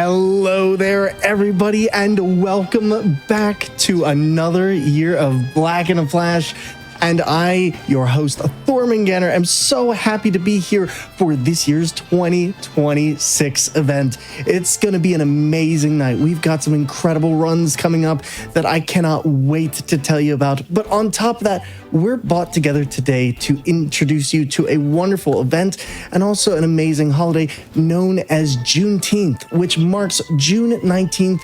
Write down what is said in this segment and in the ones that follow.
Hello there, everybody, and welcome back to another year of Black in a Flash. And I, your host, Thormungandr, am so happy to be here for this year's 2026 event. It's going to be an amazing night. We've got some incredible runs coming up that I cannot wait to tell you about. But on top of that, we're brought together today to introduce you to a wonderful event and also an amazing holiday known as Juneteenth, which marks June 19th,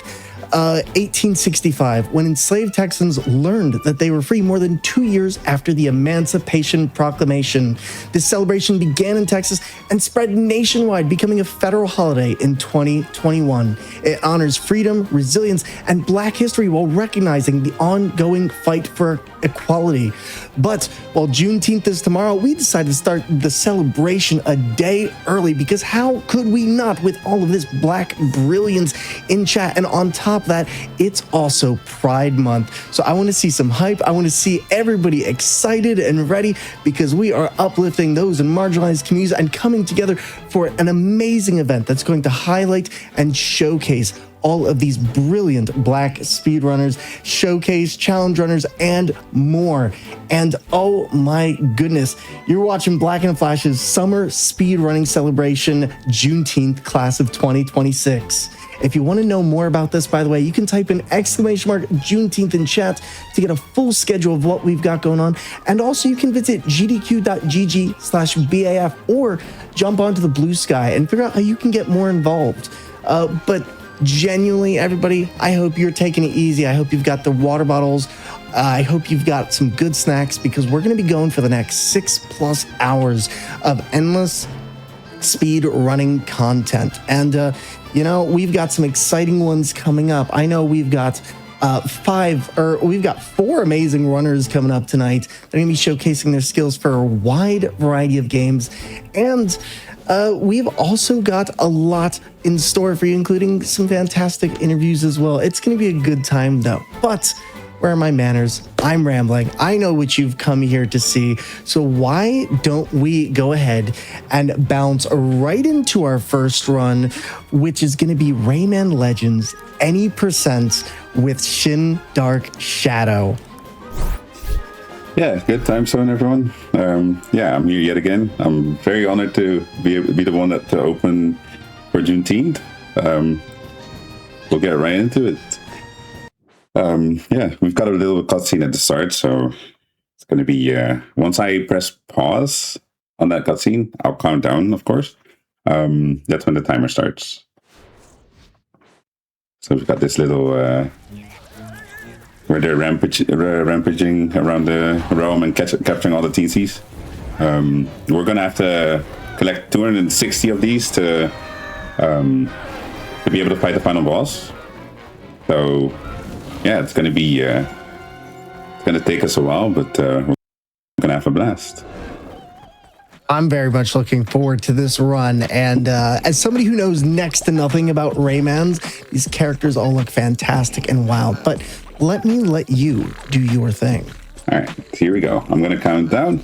1865, when enslaved Texans learned that they were free more than 2 years after the Emancipation Proclamation. This celebration began in Texas and spread nationwide, becoming a federal holiday in 2021. It honors freedom, resilience, and Black history while recognizing the ongoing fight for equality. But while Juneteenth is tomorrow, we decided to start the celebration a day early because how could we not, with all of this Black brilliance in chat? And on top of that, it's also Pride Month. So I want to see some hype. I want to see everybody excited and ready because we are uplifting those in marginalized communities and coming together for an amazing event that's going to highlight and showcase all of these brilliant Black speedrunners, showcase challenge runners, and more. And oh my goodness, you're watching Black in a Flash's Summer Speedrunning Celebration Juneteenth Class of 2026. If you want to know more about this, by the way, you can type in !Juneteenth in chat to get a full schedule of what we've got going on. And also you can visit gdq.gg/BAF or jump onto the Blue Sky and figure out how you can get more involved. But genuinely, everybody, I hope you're taking it easy. I hope you've got the water bottles. I hope you've got some good snacks because we're going to be going for the next 6+ hours of endless speed running content. And, we've got some exciting ones coming up. I know we've got four amazing runners coming up tonight. They're going to be showcasing their skills for a wide variety of games. And we've also got a lot in store for you, including some fantastic interviews as well. It's going to be a good time, though. But where are my manners? I'm rambling. I know what you've come here to see. So why don't we go ahead and bounce right into our first run, which is going to be Rayman Legends Any % with ShinDarkShadow. Yeah, good time zone, everyone. I'm here yet again. I'm very honored to be the one to open for Juneteenth. We'll get right into it. We've got a little cutscene at the start, so it's going to be, once I press pause on that cutscene, I'll count down, of course. That's when the timer starts. So we've got this little, where they're rampaging around the realm and capturing all the TCs. We're going to have to collect 260 of these to be able to fight the final boss. So yeah, it's going to be, it's going to take us a while, but we're going to have a blast. I'm very much looking forward to this run. And as somebody who knows next to nothing about Raymans, these characters all look fantastic and wild. But let you do your thing. All right, here we go. I'm going to count down.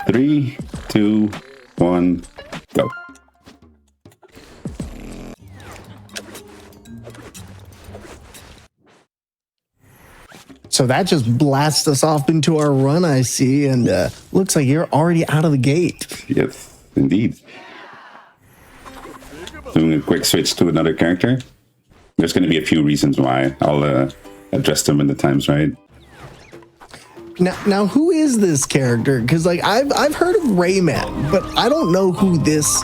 3, 2, 1, go. So that just blasts us off into our run, I see, and looks like you're already out of the gate. Yes, indeed. Doing a quick switch to another character. There's going to be a few reasons why. I'll address them when the time's right. Now, who is this character? Because I've heard of Rayman, but I don't know who this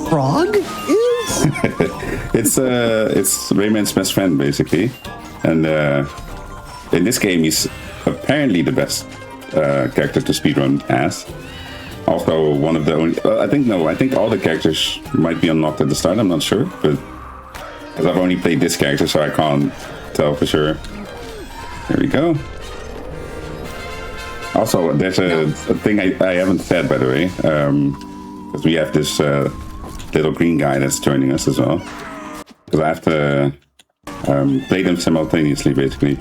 frog is. It's Rayman's best friend, basically, and in this game, he's apparently the best character to speedrun as. Also, one of the only... I think all the characters might be unlocked at the start. I'm not sure, but because I've only played this character, so I can't tell for sure. There we go. Also, there's a thing I haven't said, by the way, because we have this little green guy that's joining us as well. Because I have to play them simultaneously, basically.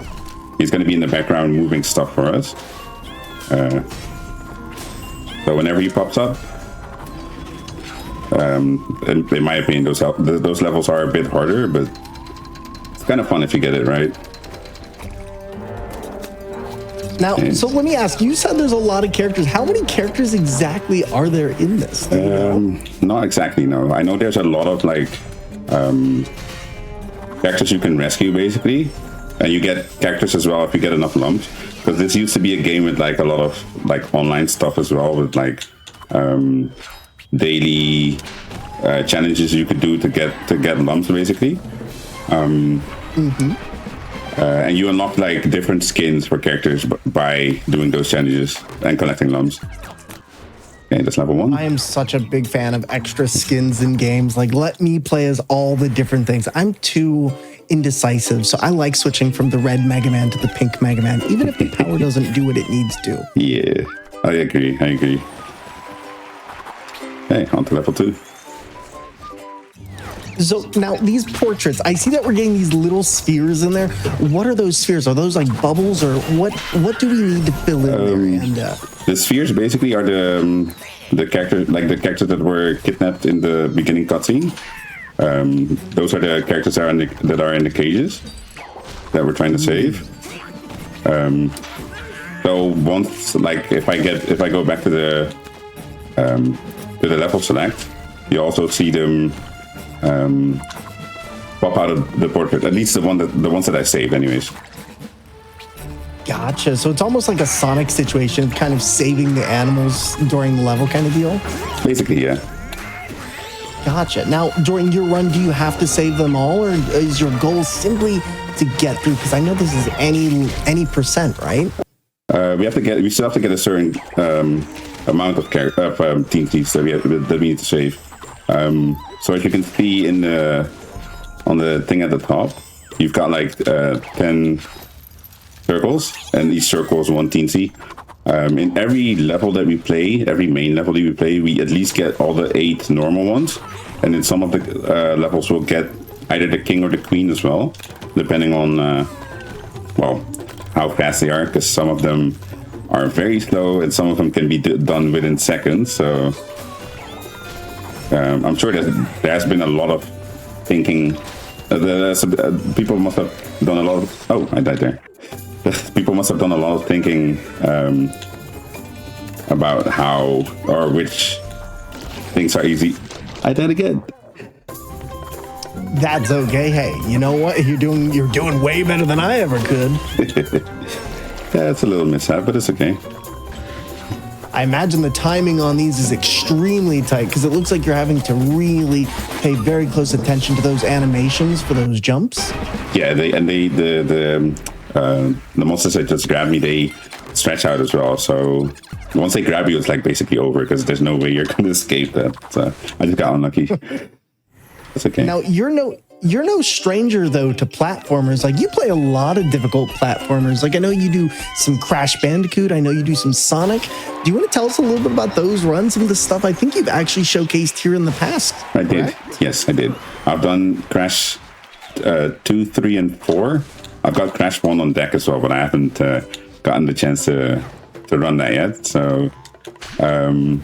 He's going to be in the background moving stuff for us. So whenever he pops up, In my opinion, those levels are a bit harder, but it's kind of fun if you get it right. Now, so let me ask, you said there's a lot of characters. How many characters exactly are there in this? Not exactly, no. I know there's a lot of like characters you can rescue basically, and you get characters as well if you get enough lumps. Because this used to be a game with like a lot of like online stuff as well, with like daily challenges you could do to get lumps basically. And you unlock like different skins for characters by doing those challenges and collecting lumps. Okay, that's level 1. I am such a big fan of extra skins in games. Like, let me play as all the different things. I'm too indecisive, so I like switching from the red Mega Man to the pink Mega Man, even if the power doesn't do what it needs to. Yeah, I agree. Hey, on to level 2. So now these portraits, I see that we're getting these little spheres in there. What are those spheres? Are those like bubbles, or what do we need to fill in there? And the spheres basically are the characters that were kidnapped in the beginning cutscene. Those are the characters that are in the cages that we're trying to save. So once, like, if I go back to the level select, you also see them pop out of the portrait. At least the ones that I saved, anyways. Gotcha. So it's almost like a Sonic situation, kind of saving the animals during the level kind of deal? Basically, yeah. Gotcha. Now, during your run, do you have to save them all, or is your goal simply to get through? Because I know this is any percent, right? We still have to get a certain amount of TNTs that we need to save. So as you can see on the thing at the top, you've got like 10 circles, and each circle is 1 TNT. In every level that we play, every main level that we play, we at least get all the 8 normal ones, and in some of the levels we'll get either the king or the queen as well, depending on how fast they are, because some of them are very slow and some of them can be done within seconds. So I'm sure that there has been a lot of thinking. People must have done a lot of... Oh, I died there. People must have done a lot of thinking about how or which things are easy. I died again. That's okay. Hey, you know what? You're doing way better than I ever could. Yeah, it's a little mishap, but it's okay. I imagine the timing on these is extremely tight, because it looks like you're having to really pay very close attention to those animations for those jumps. Yeah, the monsters that just grab me, they stretch out as well. So once they grab you, it's like basically over, because there's no way you're going to escape that. So I just got unlucky. That's okay. Now, you're no stranger, though, to platformers. Like, you play a lot of difficult platformers. Like, I know you do some Crash Bandicoot. I know you do some Sonic. Do you want to tell us a little bit about those runs, some of the stuff I think you've actually showcased here in the past? I did. Yes, I did. I've done Crash 2, 3, and 4. I've got Crash 1 on deck as well, but I haven't gotten the chance to run that yet. So I've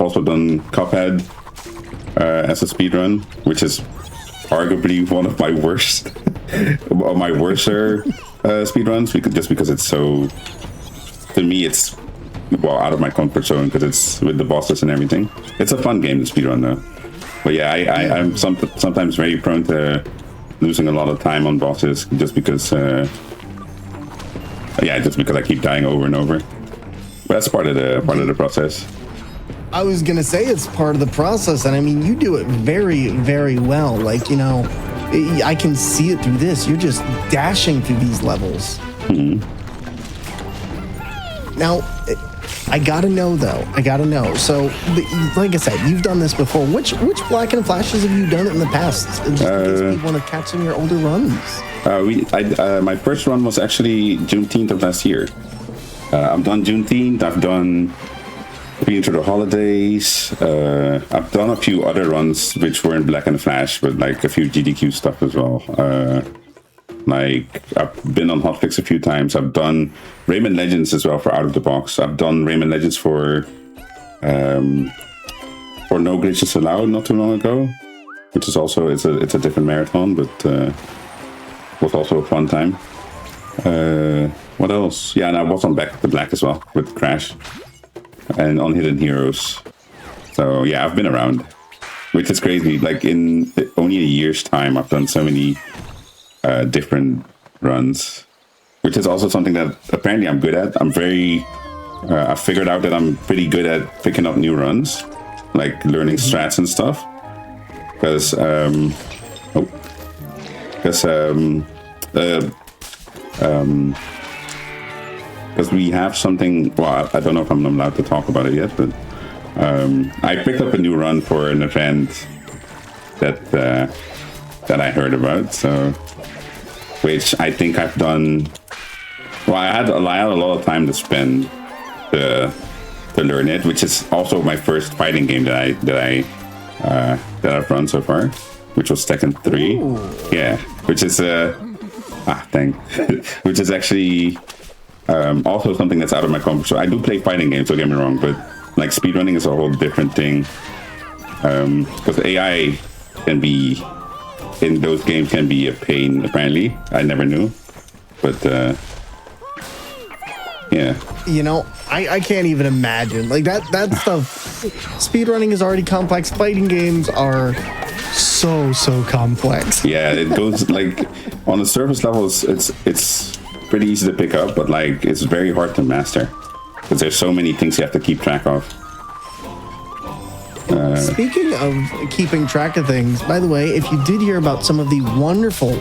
also done Cuphead as a speedrun, which is arguably one of my worst speedruns, just because it's so, to me, it's out of my comfort zone, because it's with the bosses and everything. It's a fun game to speedrun though. But yeah, I'm sometimes very prone to losing a lot of time on bosses, just because I keep dying over and over. But that's part of the process. I was gonna say it's part of the process, and I mean, you do it very, very well. Like, you know, I can see it through this. You're just dashing through these levels. Mm-hmm. Now, I gotta know though. So, like I said, you've done this before. Which Black and Flashes have you done it in the past? Just in case we want to catch some of your older runs. My first run was actually Juneteenth of last year. I've done Juneteenth. I've done Being Through the Holidays. I've done a few other runs which were in Black and Flash, but like a few GDQ stuff as well. Like, I've been on Hotfix a few times. I've done Rayman Legends as well for Out of the Box. I've done Rayman Legends for for No Glitches Allowed not too long ago, which is also it's a different marathon, but was also a fun time. What else? Yeah, and I was on Back to Black as well with Crash and on Hidden Heroes. So yeah, I've been around, which is crazy. Like in only a year's time, I've done so many different runs, which is also something that apparently I'm good at. I figured out that I'm pretty good at picking up new runs, like learning strats and stuff. Because we have something. Well, I don't know if I'm allowed to talk about it yet, but I picked up a new run for an event that I heard about. So, which I think I've done. Well, I had a lot of time to spend to learn it, which is also my first fighting game that I've run so far, which was Tekken 3. Ooh. Yeah, which is which is actually also something that's out of my comfort zone. I do play fighting games, don't get me wrong, but like speedrunning is a whole different thing. Because AI can be in those games can be a pain. Apparently, I never knew, but yeah. You know, I can't even imagine. Like that stuff. Speedrunning is already complex. Fighting games are so complex. Yeah, it goes like on the surface levels, it's pretty easy to pick up, but like it's very hard to master because there's so many things you have to keep track of. Speaking of keeping track of things, by the way, if you did hear about some of the wonderful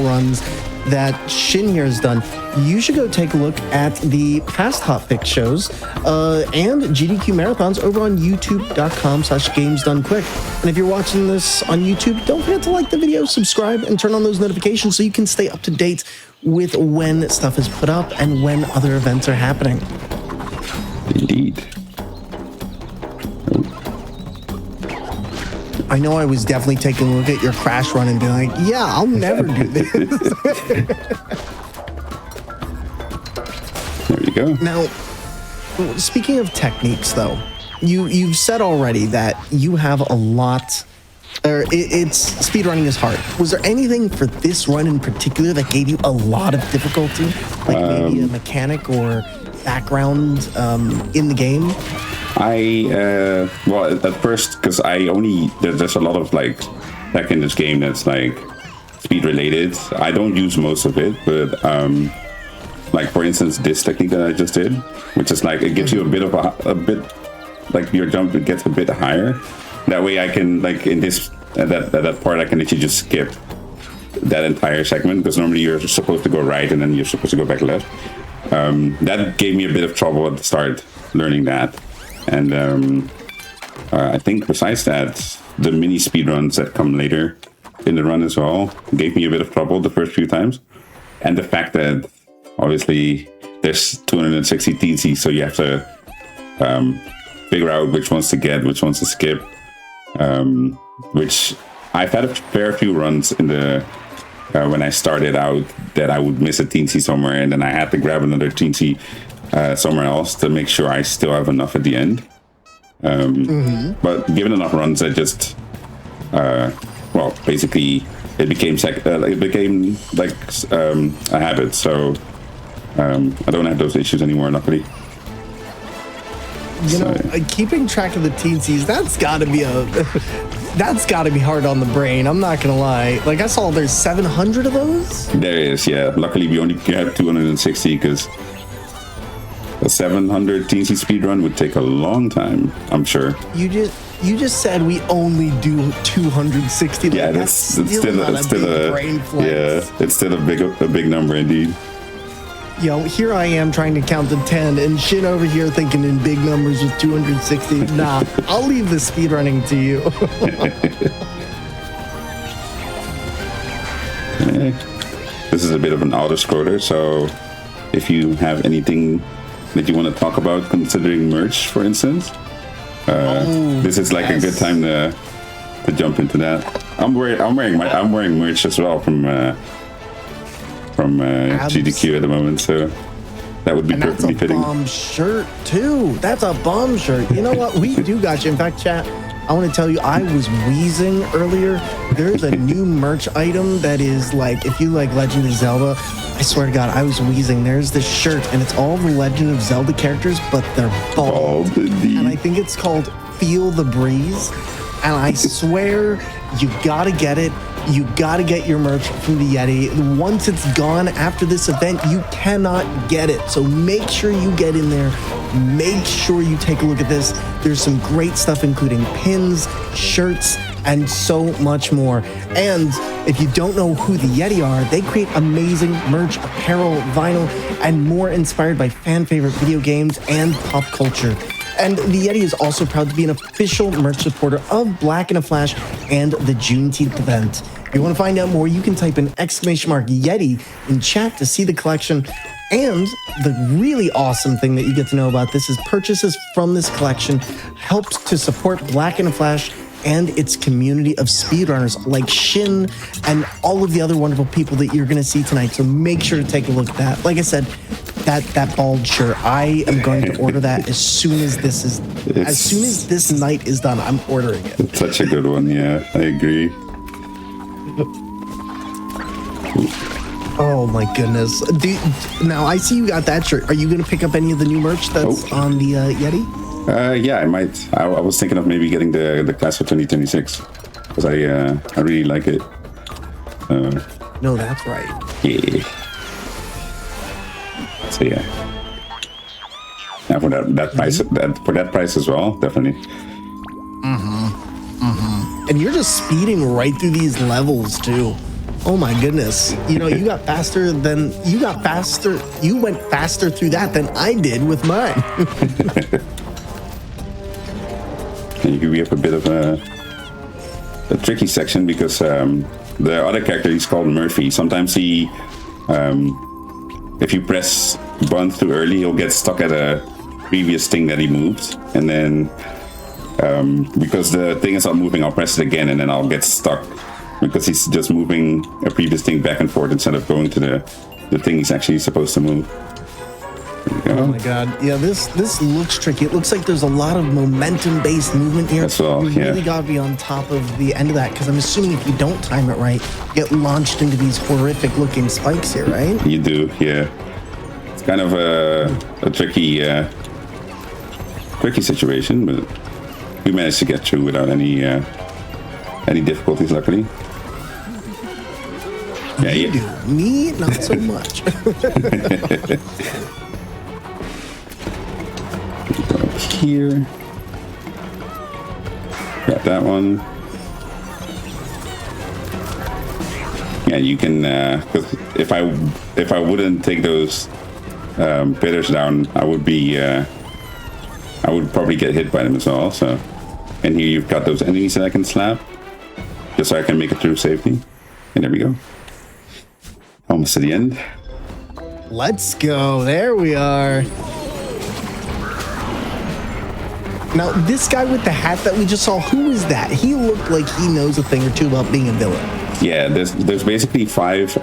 runs that Shin here has done, you should go take a look at the past Hotfix shows and GDQ marathons over on youtube.com/gamesdonequick. And if you're watching this on YouTube, don't forget to like the video, subscribe, and turn on those notifications so you can stay up to date with when stuff is put up and when other events are happening. Indeed. I know I was definitely taking a look at your Crash run and being like, yeah, I'll never do this. There you go. Now, speaking of techniques, though, you've said already that you have a lot, or it's speedrunning is hard. Was there anything for this run in particular that gave you a lot of difficulty? Like maybe a mechanic or background in the game? Well, at first, because there's a lot of like tech in this game that's like speed related. I don't use most of it, but like for instance, this technique that I just did, which is like it gives you a bit like your jump gets a bit higher. That way, I can like in this that part I can literally just skip that entire segment because normally you're supposed to go right and then you're supposed to go back left. That gave me a bit of trouble at the start learning that. And I think besides that, the mini speedruns that come later in the run as well gave me a bit of trouble the first few times. And the fact that obviously there's 260 TC, so you have to figure out which ones to get, which ones to skip. Which I've had a fair few runs in the when I started out that I would miss a TC somewhere and then I had to grab another TC somewhere else to make sure I still have enough at the end. But given enough runs, I just, well, basically it became like a habit. So I don't have those issues anymore, luckily. You know, keeping track of the TCs, that's got to be hard on the brain. I'm not gonna lie. Like I saw, there's 700 of those. There is, yeah. Luckily, we only have 260 because a 700 TC speedrun would take a long time, I'm sure. You just said we only do 260. Yeah, that's still a brain flex. Yeah, it's still a big number indeed. Yo, here I am trying to count to 10, and Shin over here thinking in big numbers with 260. Nah, I'll leave the speedrunning to you. This is a bit of an auto-scroller, so if you have anything that you want to talk about considering merch, for instance, this is like a good time to jump into that. I'm wearing merch as well from GDQ at the moment, so that would be perfectly fitting. That's a bomb shirt too. That's a bomb shirt. You know what? We do got you. In fact, chat, I want to tell you, I was wheezing earlier. There's a new merch item that is like, if you like Legend of Zelda, I swear to God, I was wheezing. There's this shirt, and it's all the Legend of Zelda characters, but they're bald. And I think it's called Feel the Breeze. And I swear, you gotta get it. You gotta get your merch from the Yeti. Once it's gone after this event, you cannot get it. So make sure you get in there. Make sure you take a look at this. There's some great stuff, including pins, shirts, and so much more. And if you don't know who the Yeti are, they create amazing merch, apparel, vinyl, and more inspired by fan favorite video games and pop culture. And the Yeti is also proud to be an official merch supporter of Black in a Flash and the Juneteenth event. If you want to find out more, you can type in !Yeti in chat to see the collection. And the really awesome thing that you get to know about this is purchases from this collection helps to support Black in a Flash and its community of speedrunners like Shin and all of the other wonderful people that you're going to see tonight. So make sure to take a look at that. Like I said, that bald shirt, I am going to order that as soon as this night is done. I'm ordering it. It's such a good one. Yeah, I agree. Oh my goodness. Now I see you got that shirt. Are you going to pick up any of the new merch that's on the Yeti? Yeah, I might. I was thinking of maybe getting the class of 2026 because I really like it. No, that's right. Yeah. So yeah. Now for that price, for that price as well, definitely. And you're just speeding right through these levels too. Oh my goodness. You know, you went faster through that than I did with mine. And we have a bit of a tricky section because the other character, he's called Murphy. Sometimes he, if you press buttons too early, he'll get stuck at a previous thing that he moved. And then because the thing is not moving, I'll press it again and then I'll get stuck because he's just moving a previous thing back and forth instead of going to the thing he's actually supposed to move. Oh my god. Yeah, this looks tricky. It looks like there's a lot of momentum-based movement here. That's all, you really gotta be on top of the end of that, because I'm assuming if you don't time it right, you get launched into these horrific-looking spikes here, right? You do, yeah. It's kind of a tricky situation, but we managed to get through without any difficulties, luckily. Yeah, you do. Me, not so much. Here, got that one. Yeah, you can. Cause if I wouldn't take those pillars down, I would probably get hit by them as well. So, and here you've got those enemies that I can slap, just so I can make it through safely. And there we go. Almost to the end. Let's go. There we are. Now, this guy with the hat that we just saw, who is that? He looked like he knows a thing or two about being a villain. Yeah, there's basically five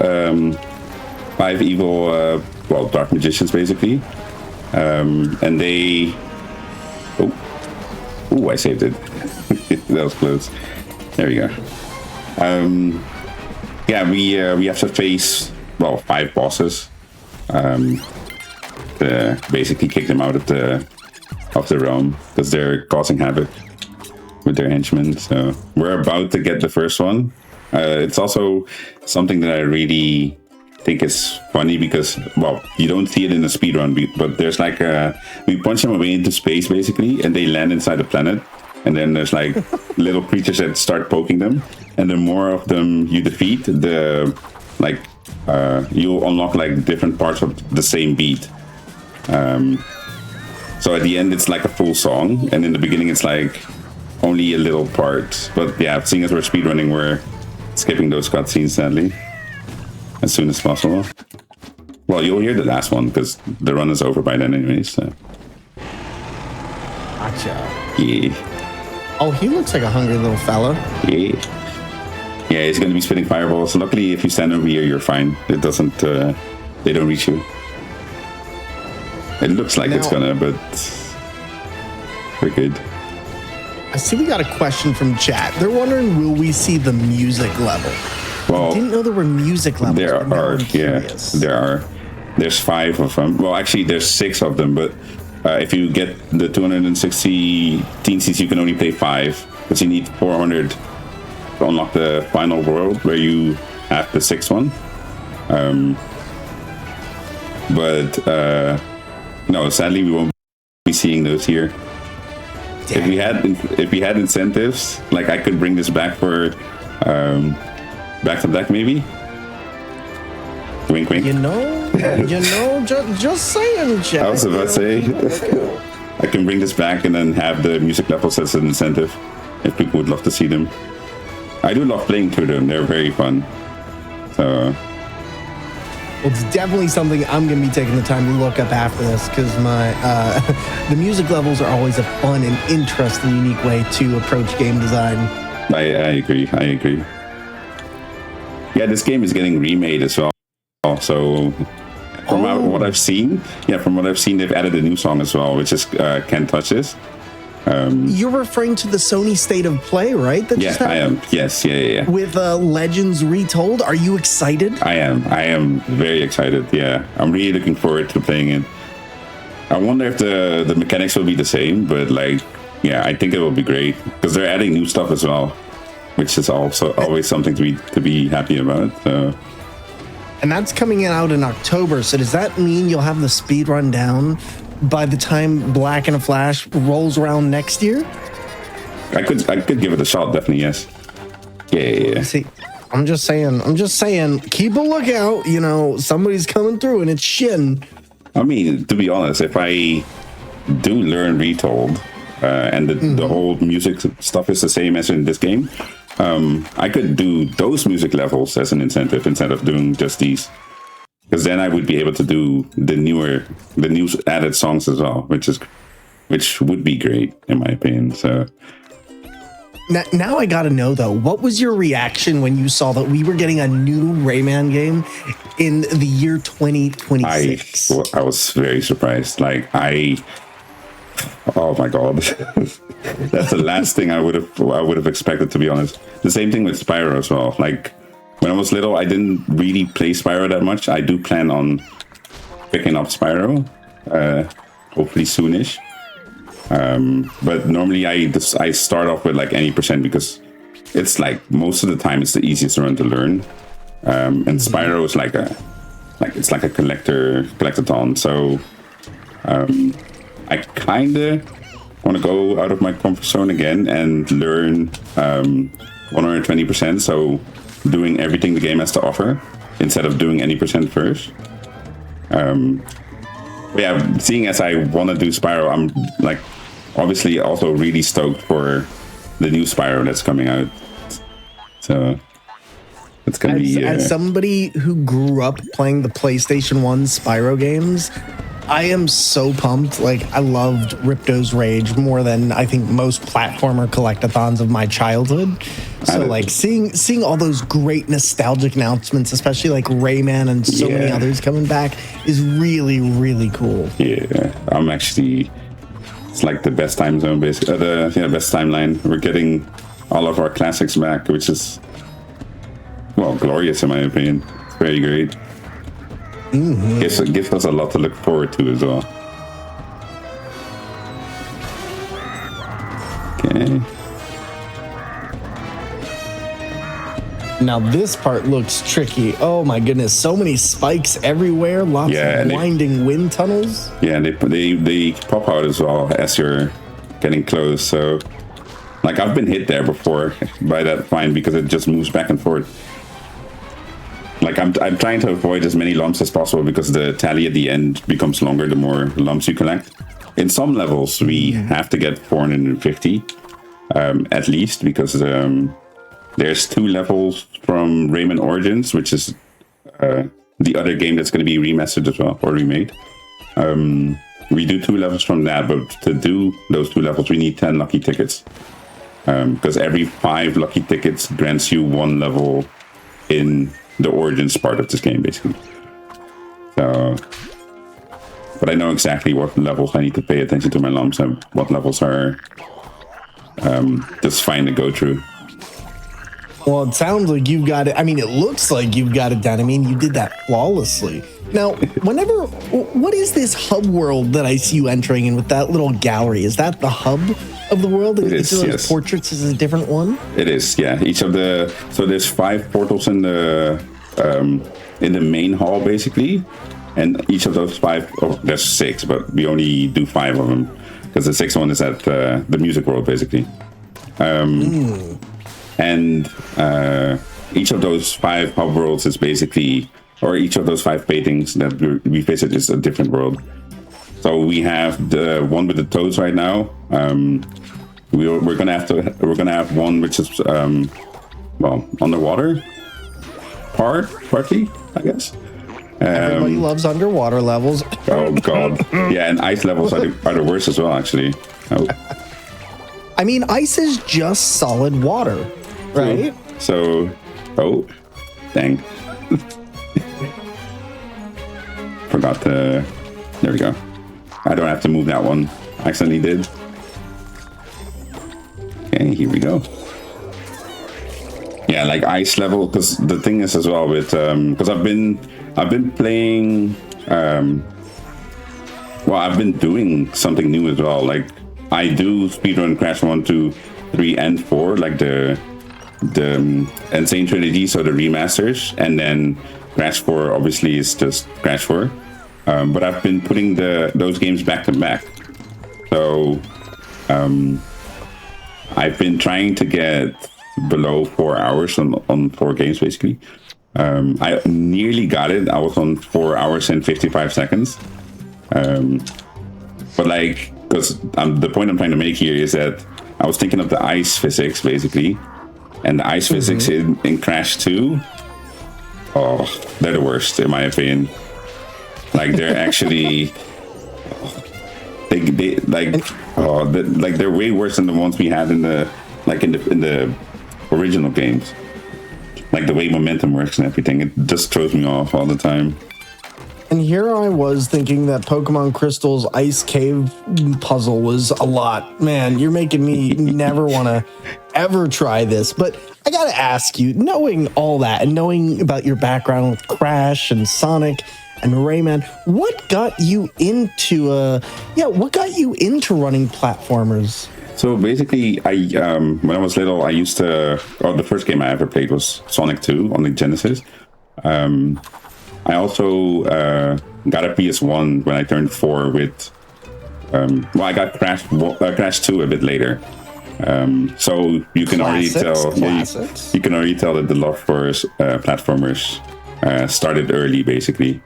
evil, dark magicians, basically. And they... Oh, I saved it. That was close. There we go. Yeah, we have to face, 5 bosses. To basically kick them out of the realm, because they're causing havoc with their henchmen. So we're about to get the first one. It's also something that I really think is funny because, you don't see it in the speedrun, but there's like we punch them away into space basically, and they land inside the planet. And then there's like little creatures that start poking them, and the more of them you defeat, you'll unlock like different parts of the same beat. So at the end, it's like a full song, and in the beginning, it's like only a little part. But yeah, seeing as we're speedrunning, we're skipping those cutscenes, sadly, as soon as possible. Well, you'll hear the last one, because the run is over by then anyways, so. Gotcha. Yeah. Oh, he looks like a hungry little fella. Yeah. Yeah, he's going to be spitting fireballs. Luckily, if you stand over here, you're fine. It doesn't, they don't reach you. It looks like it's gonna, but we're good. I see we got a question from chat. They're wondering, will we see the music level? Well, I didn't know there were music levels. there but now are, I'm yeah, curious. there are. There's 5 of them. Well, actually, there's 6 of them, but if you get the 260 TNCs, you can only play 5, but you need 400 to unlock the final world where you have the 6th one. No, sadly, we won't be seeing those here. Damn. If we had incentives, like I could bring this back for back to back, maybe. Wink, wink. Just saying, chat. I was about to say, I can bring this back and then have the music levels as an incentive if people would love to see them. I do love playing through them; they're very fun. So. Well, it's definitely something I'm going to be taking the time to look up after this, because my the music levels are always a fun and interesting, unique way to approach game design. I agree. Yeah, this game is getting remade as well. So from what I've seen, they've added a new song as well, which is Can't Touch This. You're referring to the Sony State of Play, right? That Yeah, I am. Yes, yeah. With Legends Retold. Are you excited? I am very excited. Yeah, I'm really looking forward to playing it. I wonder if the mechanics will be the same, but like, yeah, I think it will be great because they're adding new stuff as well, which is also always something to be happy about. So. And that's coming out in October. So does that mean you'll have the speedrun down by the time Black and Flash rolls around next year? I could give it a shot, definitely, yes. Yeah. See, I'm just saying, keep a lookout. You know, somebody's coming through and it's Shin. I mean, to be honest, if I do learn Retold, and the whole music stuff is the same as in this game, I could do those music levels as an incentive instead of doing just these. Because then I would be able to do the new added songs as well, which would be great in my opinion. So now I gotta know though, what was your reaction when you saw that we were getting a new Rayman game in the year 2026? I was very surprised. Oh my god, that's the last thing I would have expected, to be honest. The same thing with Spyro as well. Like, when I was little, I didn't really play Spyro that much. I do plan on picking up Spyro, hopefully soonish. But normally I start off with like any percent because it's like most of the time it's the easiest run to learn. And Spyro is like a collectathon. So I kinda want to go out of my comfort zone again and learn 120%. So doing everything the game has to offer instead of doing any percent first. Yeah, seeing as I want to do Spyro, I'm like obviously also really stoked for the new Spyro that's coming out. So it's gonna be as somebody who grew up playing the PlayStation 1 Spyro games, I am so pumped. Like, I loved Ripto's Rage more than I think most platformer collectathons of my childhood. So like seeing all those great nostalgic announcements, especially like Rayman and so many others coming back, is really, really cool. Yeah, I'm actually, it's like the best time zone, basically. Best timeline. We're getting all of our classics back, which is, well, glorious in my opinion. It's very great. Gives us a lot to look forward to as well. Okay. Now this part looks tricky. Oh my goodness, so many spikes everywhere, lots of winding wind tunnels. Yeah, and they pop out as well as you're getting close. So, like, I've been hit there before by that vine because it just moves back and forth. Like, I'm trying to avoid as many lumps as possible because the tally at the end becomes longer the more lumps you collect. In some levels, we have to get 450 at least, because there's 2 levels from Rayman Origins, which is the other game that's going to be remastered as well, or remade. We do 2 levels from that, but to do those 2 levels, we need 10 lucky tickets. Because every 5 lucky tickets grants you 1 level in the Origins part of this game, basically. So, but I know exactly what levels I need to pay attention to my lumps and what levels are just fine to go through. Well, it sounds like you've got it. I mean, it looks like you've got it done. I mean, you did that flawlessly. Now, what is this hub world that I see you entering in with that little gallery? Is that the hub of the world? It is, Each of those yes. portraits is a different one? It is, yeah. So there's 5 portals in the main hall, basically. And each of those 5, there's 6, but we only do 5 of them. Because the 6th one is at the music world, basically. And each of those 5 hub worlds is basically, or each of those 5 paintings that we visit is a different world. So we have the one with the toads right now. We're gonna have one which is underwater partly, I guess. Everybody loves underwater levels. Oh god, yeah, and ice levels are the worst as well, actually. Oh. I mean, ice is just solid water, right? So, dang. Forgot to, there we go. I don't have to move that one. I accidentally did. Okay, here we go. Yeah, like ice level, because the thing is as well with, because I've been playing, I've been doing something new as well. Like, I do speedrun Crash 1, 2, 3, and 4, like the Insane Trinity, so the remasters, and then Crash 4 obviously is just Crash 4. But I've been putting those games back to back. So I've been trying to get below 4 hours on 4 games, basically. I nearly got it. I was on 4 hours and 55 seconds. But like, because the point I'm trying to make here is that I was thinking of the ice physics, basically. And the ice physics in Crash 2, they're the worst, in my opinion. Like, they're actually... they're way worse than the ones we had in the original games. Like, the way momentum works and everything, it just throws me off all the time. And here I was thinking that Pokemon Crystal's Ice Cave puzzle was a lot. Man, you're making me never want to ever try this. But I got to ask you, knowing all that and knowing about your background with Crash and Sonic and Rayman, what got you into running platformers? So basically, when I was little, I used to... the first game I ever played was Sonic 2 on the Genesis. I also got a PS1 when I turned 4 with... I got Crash 2 a bit later. So you can already tell... You can already tell that the love for platformers started early, basically.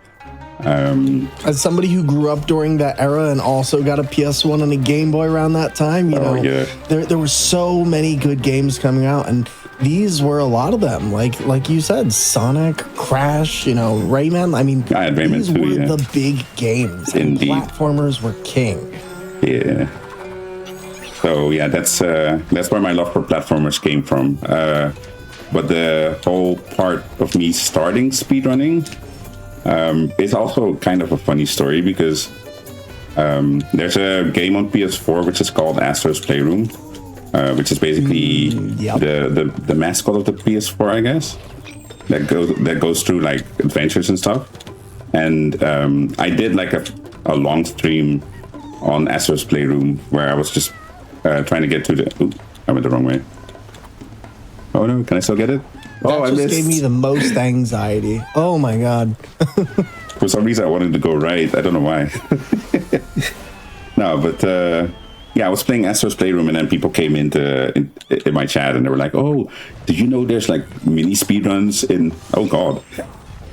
As somebody who grew up during that era and also got a PS1 and a Game Boy around that time, there were so many good games coming out, and these were a lot of them. Like you said, Sonic, Crash, Rayman. I mean, Rayman these too, were the big games. Indeed. And platformers were king. Yeah. So yeah, that's where my love for platformers came from. But the whole part of me starting speedrunning is also kind of a funny story, because there's a game on PS4 which is called Astro's Playroom, which is basically the mascot of the PS4, I guess, that goes through like adventures and stuff. And I did like a long stream on Astro's Playroom where I was just trying to get to the... Ooh, I went the wrong way. Oh no, can I still get it? That just gave me the most anxiety. Oh my god. For some reason I wanted to go right. I don't know why. No, but I was playing Astro's Playroom, and then people came in my chat and they were like, "Oh, did you know there's like mini speedruns in..." Oh god.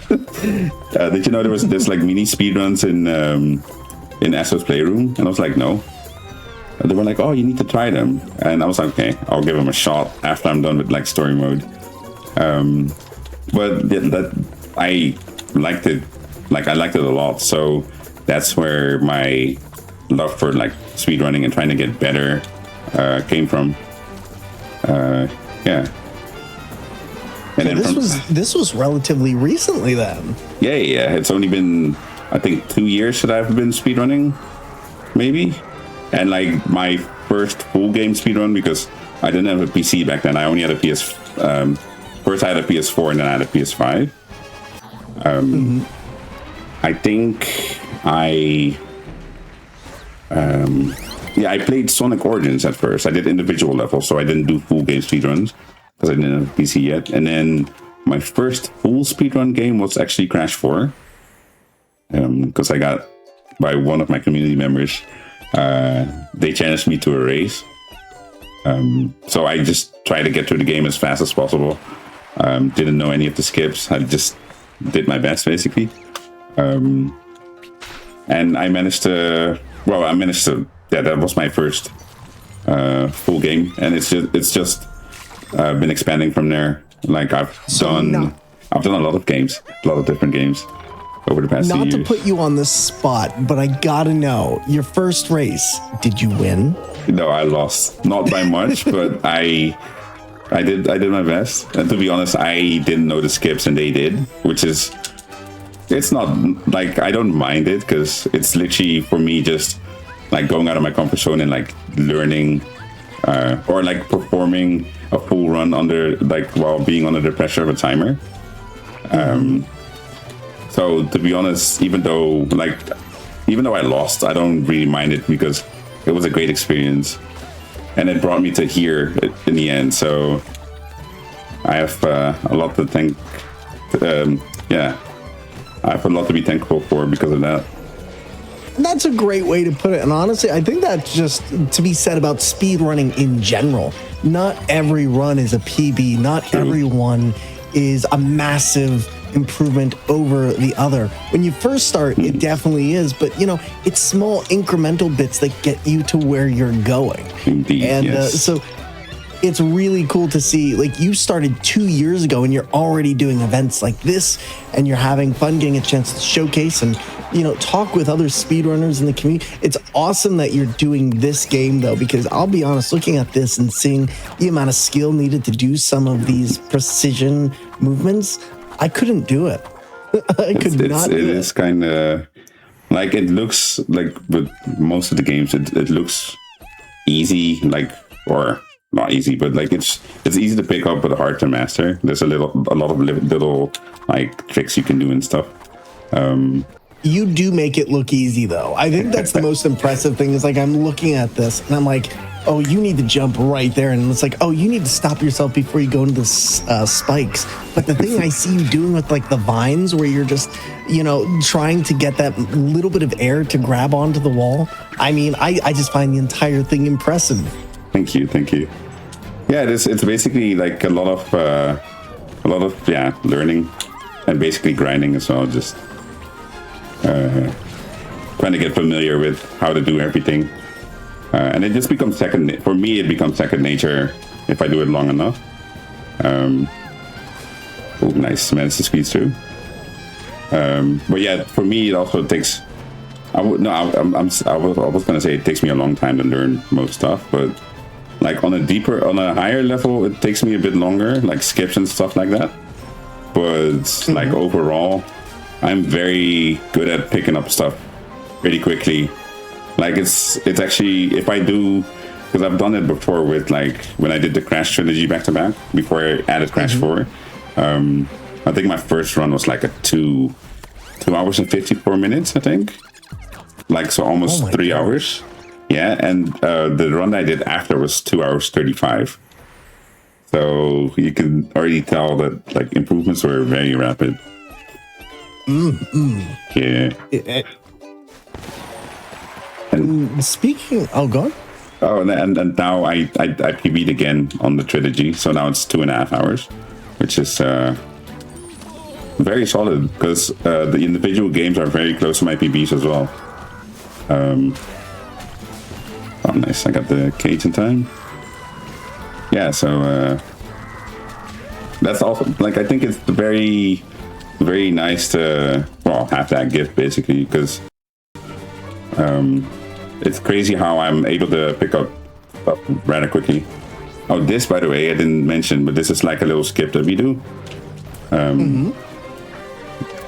Did you know there's like mini speedruns in Astro's Playroom? And I was like, no. And they were like, "Oh, you need to try them." And I was like, okay, I'll give them a shot after I'm done with like story mode. But that I liked it. Like, I liked it a lot. So that's where my love for like speedrunning and trying to get better came from. Yeah. And so this was relatively recently then. Yeah. It's only been, I think, 2 years that I've been speedrunning, maybe. And like my first full game speedrun because I didn't have a PC back then. I only had a first I had a PS4 and then I had a PS5. I think I played Sonic Origins at first. I did individual levels, so I didn't do full game speedruns because I didn't have a PC yet. And then my first full speedrun game was actually Crash 4. Because I got, by one of my community members, they challenged me to a race. So I just tried to get through the game as fast as possible. Didn't know any of the skips. I just did my best, basically. And I managed to, yeah, that was my first full game. And it's just been expanding from there. Like I've done a lot of games, a lot of different games over the past few years. Not to put you on the spot, but I gotta know, your first race, did you win? No, I lost. Not by much, but I did my best. And to be honest, I didn't know the skips and they did, which is, it's not like, I don't mind it because it's literally for me just like going out of my comfort zone and like learning or like performing a full run under, like while being under the pressure of a timer. So to be honest, even though I lost, I don't really mind it because it was a great experience and it brought me to here in the end. So I have a lot to thank. I have a lot to be thankful for because of that. That's a great way to put it. And honestly, I think that's just to be said about speedrunning in general. Not every run is a PB. Not True. every one is a massive improvement over the other. When you first start, it definitely is. But, you know, it's small incremental bits that get you to where you're going. Indeed, and yes. So it's really cool to see, like, you started 2 years ago and you're already doing events like this and you're having fun getting a chance to showcase and, you know, talk with other speedrunners in the community. It's awesome that you're doing this game, though, because I'll be honest, looking at this and seeing the amount of skill needed to do some of these precision movements, I couldn't do it. It is kind of like, it looks like with most of the games, it looks easy, like, or not easy, but like it's easy to pick up but hard to master. There's a lot of little like tricks you can do and stuff. You do make it look easy, though. I think that's the most impressive thing is, like, I'm looking at this and I'm like, oh, you need to jump right there. And it's like, oh, you need to stop yourself before you go into the spikes. But the thing I see you doing with, like, the vines where you're just, you know, trying to get that little bit of air to grab onto the wall. I mean, I just find the entire thing impressive. Thank you. Yeah, it's basically like a lot of learning and basically grinding as well. Just trying to get familiar with how to do everything, and it just becomes for me. It becomes second nature if I do it long enough. Oh, nice, managed to squeeze through. But yeah, for me, it also takes. I was gonna say it takes me a long time to learn most stuff, but like on a higher level, it takes me a bit longer, like skips and stuff like that. But like overall, I'm very good at picking up stuff pretty quickly. Like it's actually, if I do, because I've done it before with like when I did the Crash trilogy back to back before I added Crash 4. I think my first run was like a 2 hours and 54 minutes, I think. Like, so almost 3 hours. Yeah, and the run I did after was 2 hours 35. So you can already tell that like improvements were very rapid. Yeah. And speaking, oh god. Oh, and now I PB'd again on the trilogy, so now it's 2.5 hours, which is very solid because the individual games are very close to my PBs as well. Oh, nice! I got the cage in time. Yeah, so that's also like I think it's very, very nice to have that gift basically because it's crazy how I'm able to pick up stuff rather quickly. Oh, this by the way I didn't mention, but this is like a little skip that we do.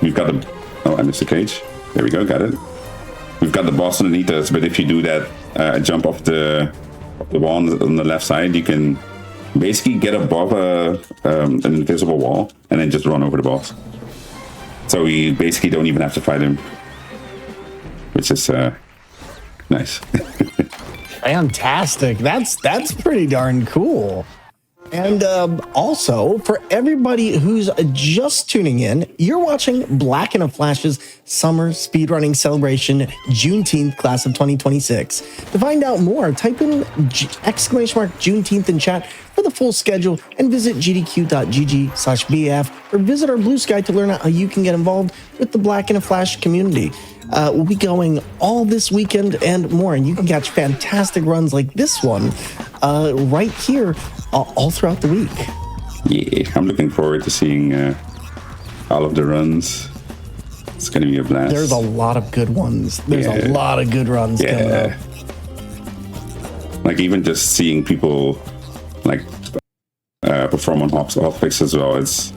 We've got the I missed the cage. There we go, got it. We've got the boss underneath us, but if you do that jump off the the wall on the left side, you can basically get above an invisible wall and then just run over the boss. So you basically don't even have to fight him, which is nice. Fantastic. That's pretty darn cool. And also, for everybody who's just tuning in, you're watching Black in a Flash's Summer Speedrunning Celebration Juneteenth Class of 2026. To find out more, type in !Juneteenth in chat for the full schedule and visit gdq.gg/bf or visit our Blue Sky to learn how you can get involved with the Black in a Flash community. We'll be going all this weekend and more, and you can catch fantastic runs like this one right here all throughout the week. Yeah, I'm looking forward to seeing all of the runs. It's going to be a blast. There's a lot of good ones. There's a lot of good runs coming up. Like even just seeing people like perform on hotfix as well. It's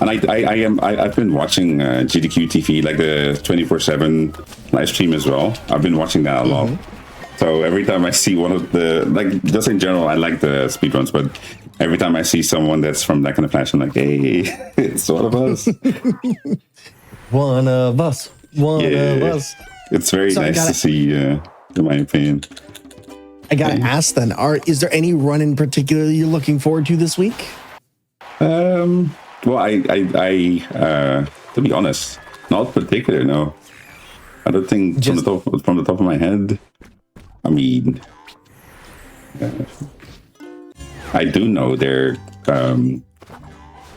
and I've been watching GDQ TV, like the 24/7 live stream as well. I've been watching that a lot. So every time I see one of the, like, just in general, I like the speedruns, but every time I see someone that's from Black in the Flash, I'm like, hey, it's one of us. One of us. One of us. It's very nice to see, in my opinion. I gotta ask then, is there any run in particular you're looking forward to this week? Well, I to be honest, not particular, no. I don't think from the top of my head. I mean, I do know they're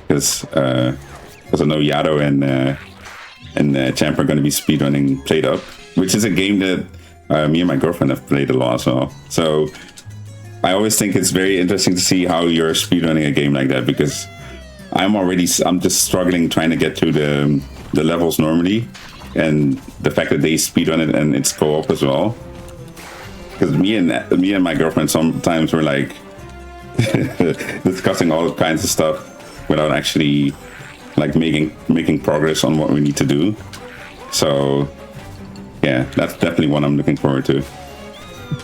because I know Yado and Champ are going to be speedrunning Played Up, which is a game that me and my girlfriend have played a lot as well. So I always think it's very interesting to see how you're speedrunning a game like that, because I'm just struggling trying to get through the levels normally, and the fact that they speedrun it and it's co-op as well. Because me and my girlfriend sometimes we're like discussing all kinds of stuff without actually like making progress on what we need to do. So yeah, that's definitely one I'm looking forward to.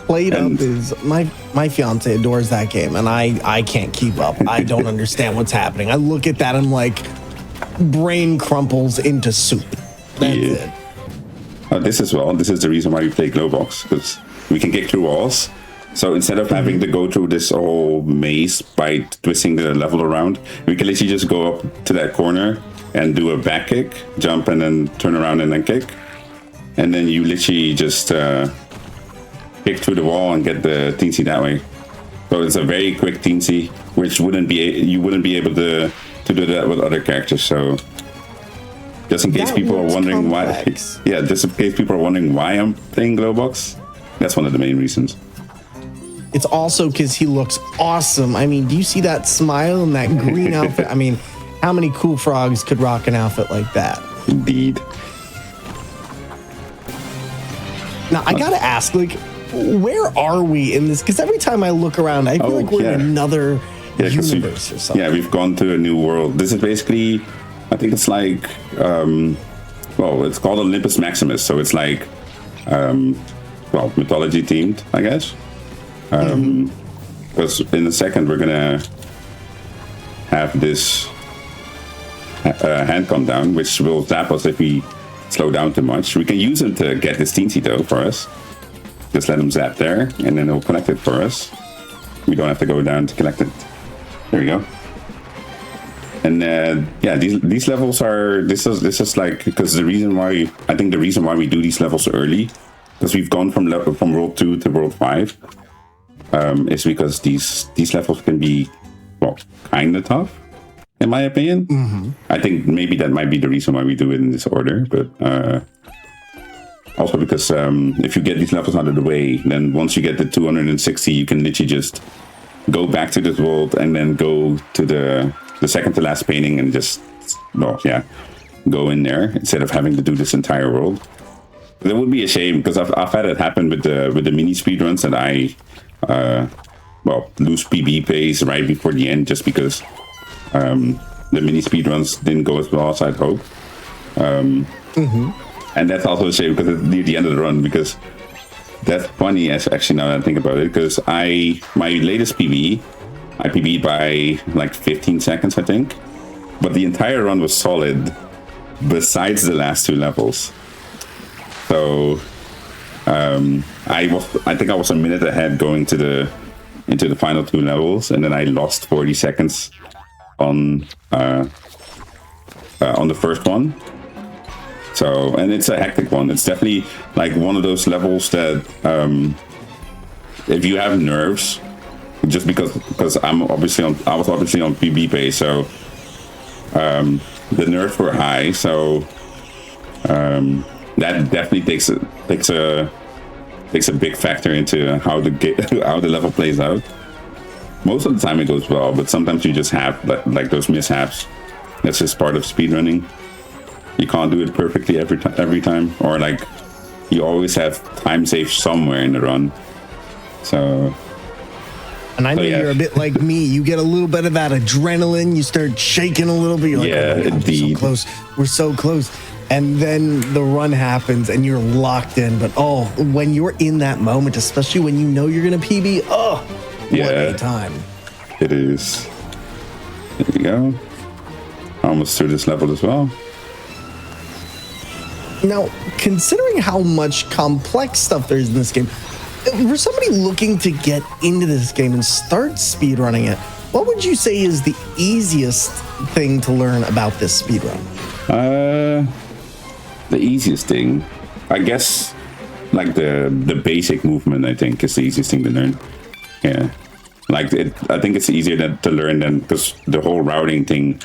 Played Up is my fiance adores that game, and I can't keep up. I don't understand what's happening. I look at that and I'm like, brain crumples into soup. That's it. This is the reason why we play Glowbox, because we can get through walls. So instead of having to go through this whole maze by twisting the level around, we can literally just go up to that corner and do a back kick, jump, and then turn around and then kick. And then you literally just kick through the wall and get the teensy that way. So it's a very quick teensy, which you wouldn't be able to do that with other characters. So just in case people are wondering why, just in case people are wondering why I'm playing Glowbox, that's one of the main reasons. It's also because he looks awesome. I mean, do you see that smile and that green outfit? I mean, how many cool frogs could rock an outfit like that? Indeed. Now, I gotta ask, like, where are we in this? Because every time I look around, I feel like we're in another universe or something. Yeah, we've gone to a new world. This is basically, I think it's like, it's called Olympus Maximus. So it's like, mythology themed, I guess. Because in a second we're gonna have this hand come down, which will zap us if we slow down too much. We can use him to get this teensy though for us. Just let him zap there, and then he'll collect it for us. We don't have to go down to collect it. There we go. And these levels are this is like, because the reason why we do these levels early, because we've gone from world 2 to world 5, is because these levels can be kind of tough, in my opinion. I think maybe that might be the reason why we do it in this order, but also because if you get these levels out of the way, then once you get to 260, you can literally just go back to this world and then go to the second to last painting and just go in there instead of having to do this entire world. That would be a shame, because I've had it happen with the mini speedruns that I lose PB pace right before the end, just because the mini speedruns didn't go as well as I'd hoped. And that's also a shame because it's near the end of the run, because that's funny, as actually now that I think about it, because my latest PB, I PB'd by like 15 seconds, I think. But the entire run was solid, besides the last 2 levels. So I think I was a minute ahead going into the final 2 levels, and then I lost 40 seconds on the first one. So, and it's a hectic one. It's definitely like one of those levels that if you have nerves, just because I was obviously on PB base, so the nerves were high. So that definitely takes a big factor into how the level plays out. Most of the time it goes well, but sometimes you just have like those mishaps. That's just part of speedrunning. You can't do it perfectly every time, or like you always have time saved somewhere in the run. So, and I know you're a bit like me. You get a little bit of that adrenaline. You start shaking a little bit. You're like, yeah, oh, indeed. We're so close. We're so close. And then the run happens, and you're locked in. But when you're in that moment, especially when you know you're gonna PB, what a time! It is. There we go. Almost through this level as well. Now, considering how much complex stuff there is in this game, for somebody looking to get into this game and start speedrunning it, what would you say is the easiest thing to learn about this speedrun? The easiest thing, I guess, like the basic movement, I think, is the easiest thing to learn. Yeah. Like, I think it's easier to learn than, because the whole routing thing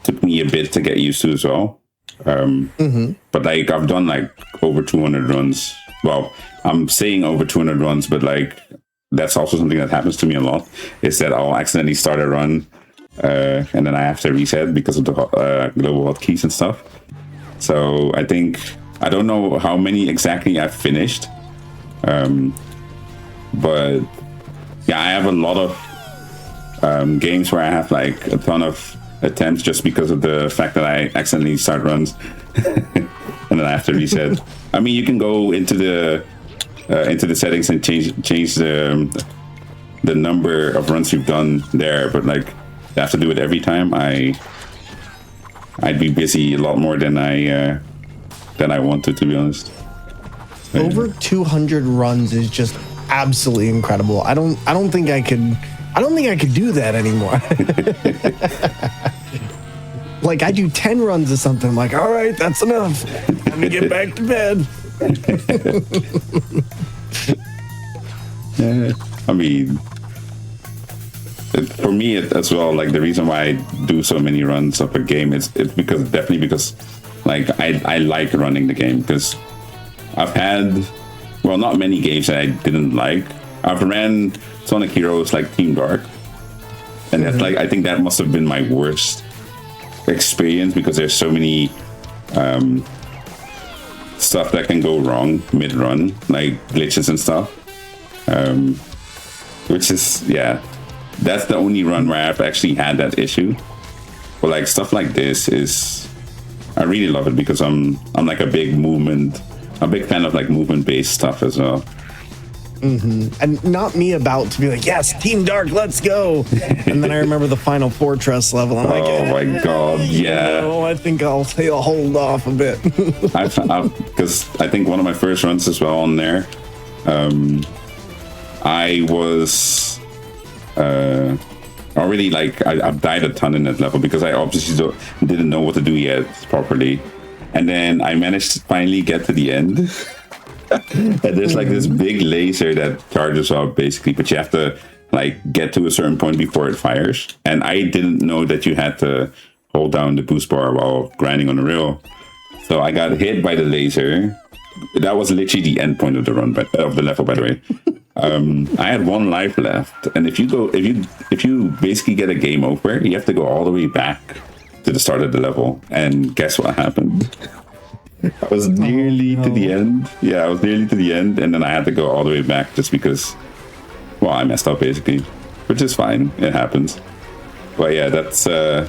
took me a bit to get used to as well. But like I've done like over 200 runs. Well, I'm saying over 200 runs, but like that's also something that happens to me a lot, is that I'll accidentally start a run and then I have to reset because of the global hotkeys and stuff. So I don't know how many exactly I've finished, but yeah, I have a lot of games where I have like a ton of attempts just because of the fact that I accidentally start runs and then I have to reset. I mean, you can go into the settings and change the number of runs you've done there, but like you have to do it every time. I'd be busy a lot more than I wanted, to be honest. So, over 200 runs is just absolutely incredible. I don't think I could do that anymore. Like, I do 10 runs or something. I'm like, all right, that's enough. Let me get back to bed. Yeah, I mean, for me as well, like the reason why I do so many runs of a game is because like I like running the game, because I've had, well, not many games that I didn't like. I've ran Sonic Heroes like Team Dark, and that's like, I think that must have been my worst experience, because there's so many stuff that can go wrong mid-run, like glitches and stuff, which is, yeah, that's the only run where I've actually had that issue. But like stuff like this is, I really love it, because I'm like a big fan of like movement-based stuff as well. And not me about to be like, yes, Team Dark, let's go. And then I remember the final fortress level. I'm like, oh my god, yeah. I think I'll hold off a bit. Because I think one of my first runs as well on there, I was already like, I've died a ton in that level because I obviously didn't know what to do yet properly. And then I managed to finally get to the end. And there's like this big laser that charges up basically, but you have to like get to a certain point before it fires. And I didn't know that you had to hold down the boost bar while grinding on the rail. So I got hit by the laser. That was literally the end point of the run, of the level, by the way. I had 1 life left, and if you basically get a game over, you have to go all the way back to the start of the level. And guess what happened? I was nearly to the end. Yeah, I was nearly to the end, and then I had to go all the way back just because, well, I messed up basically, which is fine. It happens. But yeah, that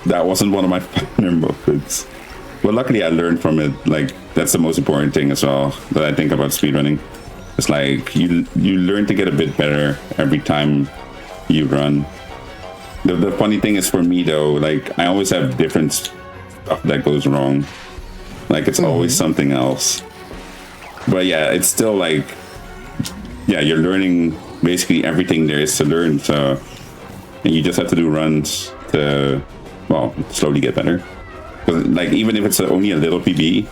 wasn't one of my finer moments. But luckily, I learned from it. Like, that's the most important thing as well that I think about speedrunning. It's like you learn to get a bit better every time you run. The funny thing is for me though, like I always have different stuff that goes wrong. Like it's always something else. But yeah, it's still like, yeah, you're learning basically everything there is to learn. So, and you just have to do runs to, well, slowly get better. Because like even if it's only a little PB,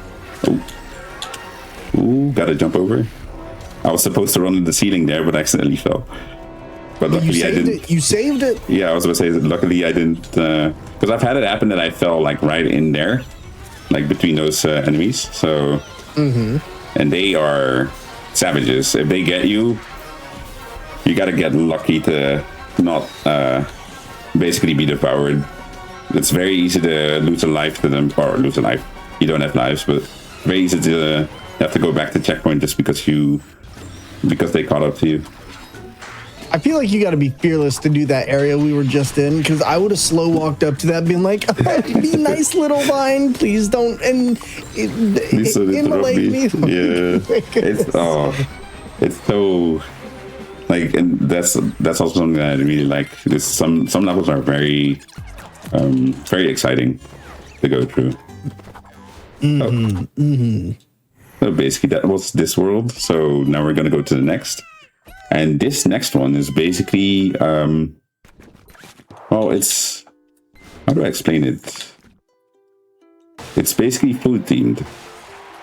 gotta jump over. I was supposed to run in the ceiling there, but accidentally fell. But luckily I didn't. You saved it? Yeah, I was gonna say, luckily I didn't, because I've had it happen that I fell like right in there, like between those enemies. So, and they are savages. If they get you, you gotta get lucky to not basically be devoured. It's very easy to lose a life to them, or lose a life. You don't have lives, but very easy to have to go back to checkpoint just because they caught up to you. I feel like you got to be fearless to do that area we were just in, because I would have slow walked up to that being like, oh, be nice little vine, please don't immolate me. Yeah, it's so like, and that's also something that I really like. This some levels are very exciting to go through. So basically that was this world. So now we're gonna go to the next. And this next one is basically, well, it's, how do I explain it? It's basically food themed.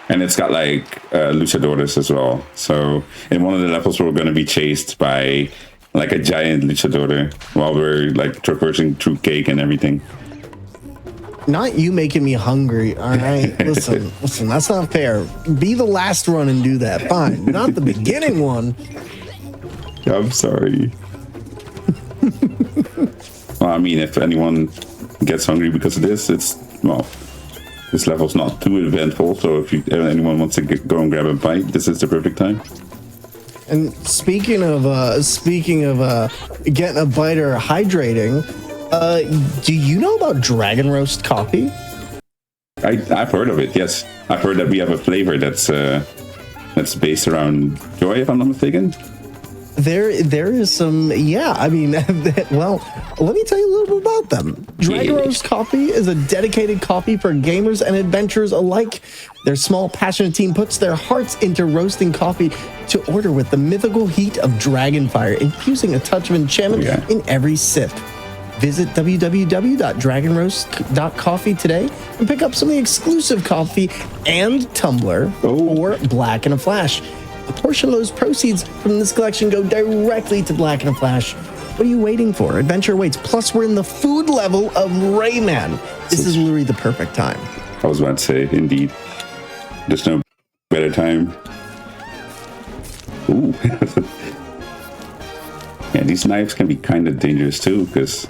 And it's got like luchadores as well. So in one of the levels, we're going to be chased by like a giant luchador while we're like traversing through cake and everything. Not you making me hungry, all right? Listen, that's not fair. Be the last run and do that, fine. Not the beginning one. I'm sorry. Well, I mean, if anyone gets hungry because of this, this level's not too eventful. So if anyone wants to go and grab a bite, this is the perfect time. And speaking of getting a bite or hydrating, do you know about dragon roast coffee? I've heard of it. Yes, I've heard that we have a flavor that's based around joy, if I'm not mistaken. There is some, yeah, I mean, well, let me tell you a little bit about them. Dragon Roast Coffee is a dedicated coffee for gamers and adventurers alike. Their small, passionate team puts their hearts into roasting coffee to order with the mythical heat of dragonfire, infusing a touch of enchantment in every sip. Visit www.dragonroast.coffee today and pick up some of the exclusive coffee and tumbler for Black in a Flash. A portion of those proceeds from this collection go directly to Black in a Flash. What are you waiting for? Adventure waits. Plus, we're in the food level of Rayman. This is literally the perfect time. I was about to say, indeed. There's no better time. Ooh. Yeah, these knives can be kind of dangerous too, because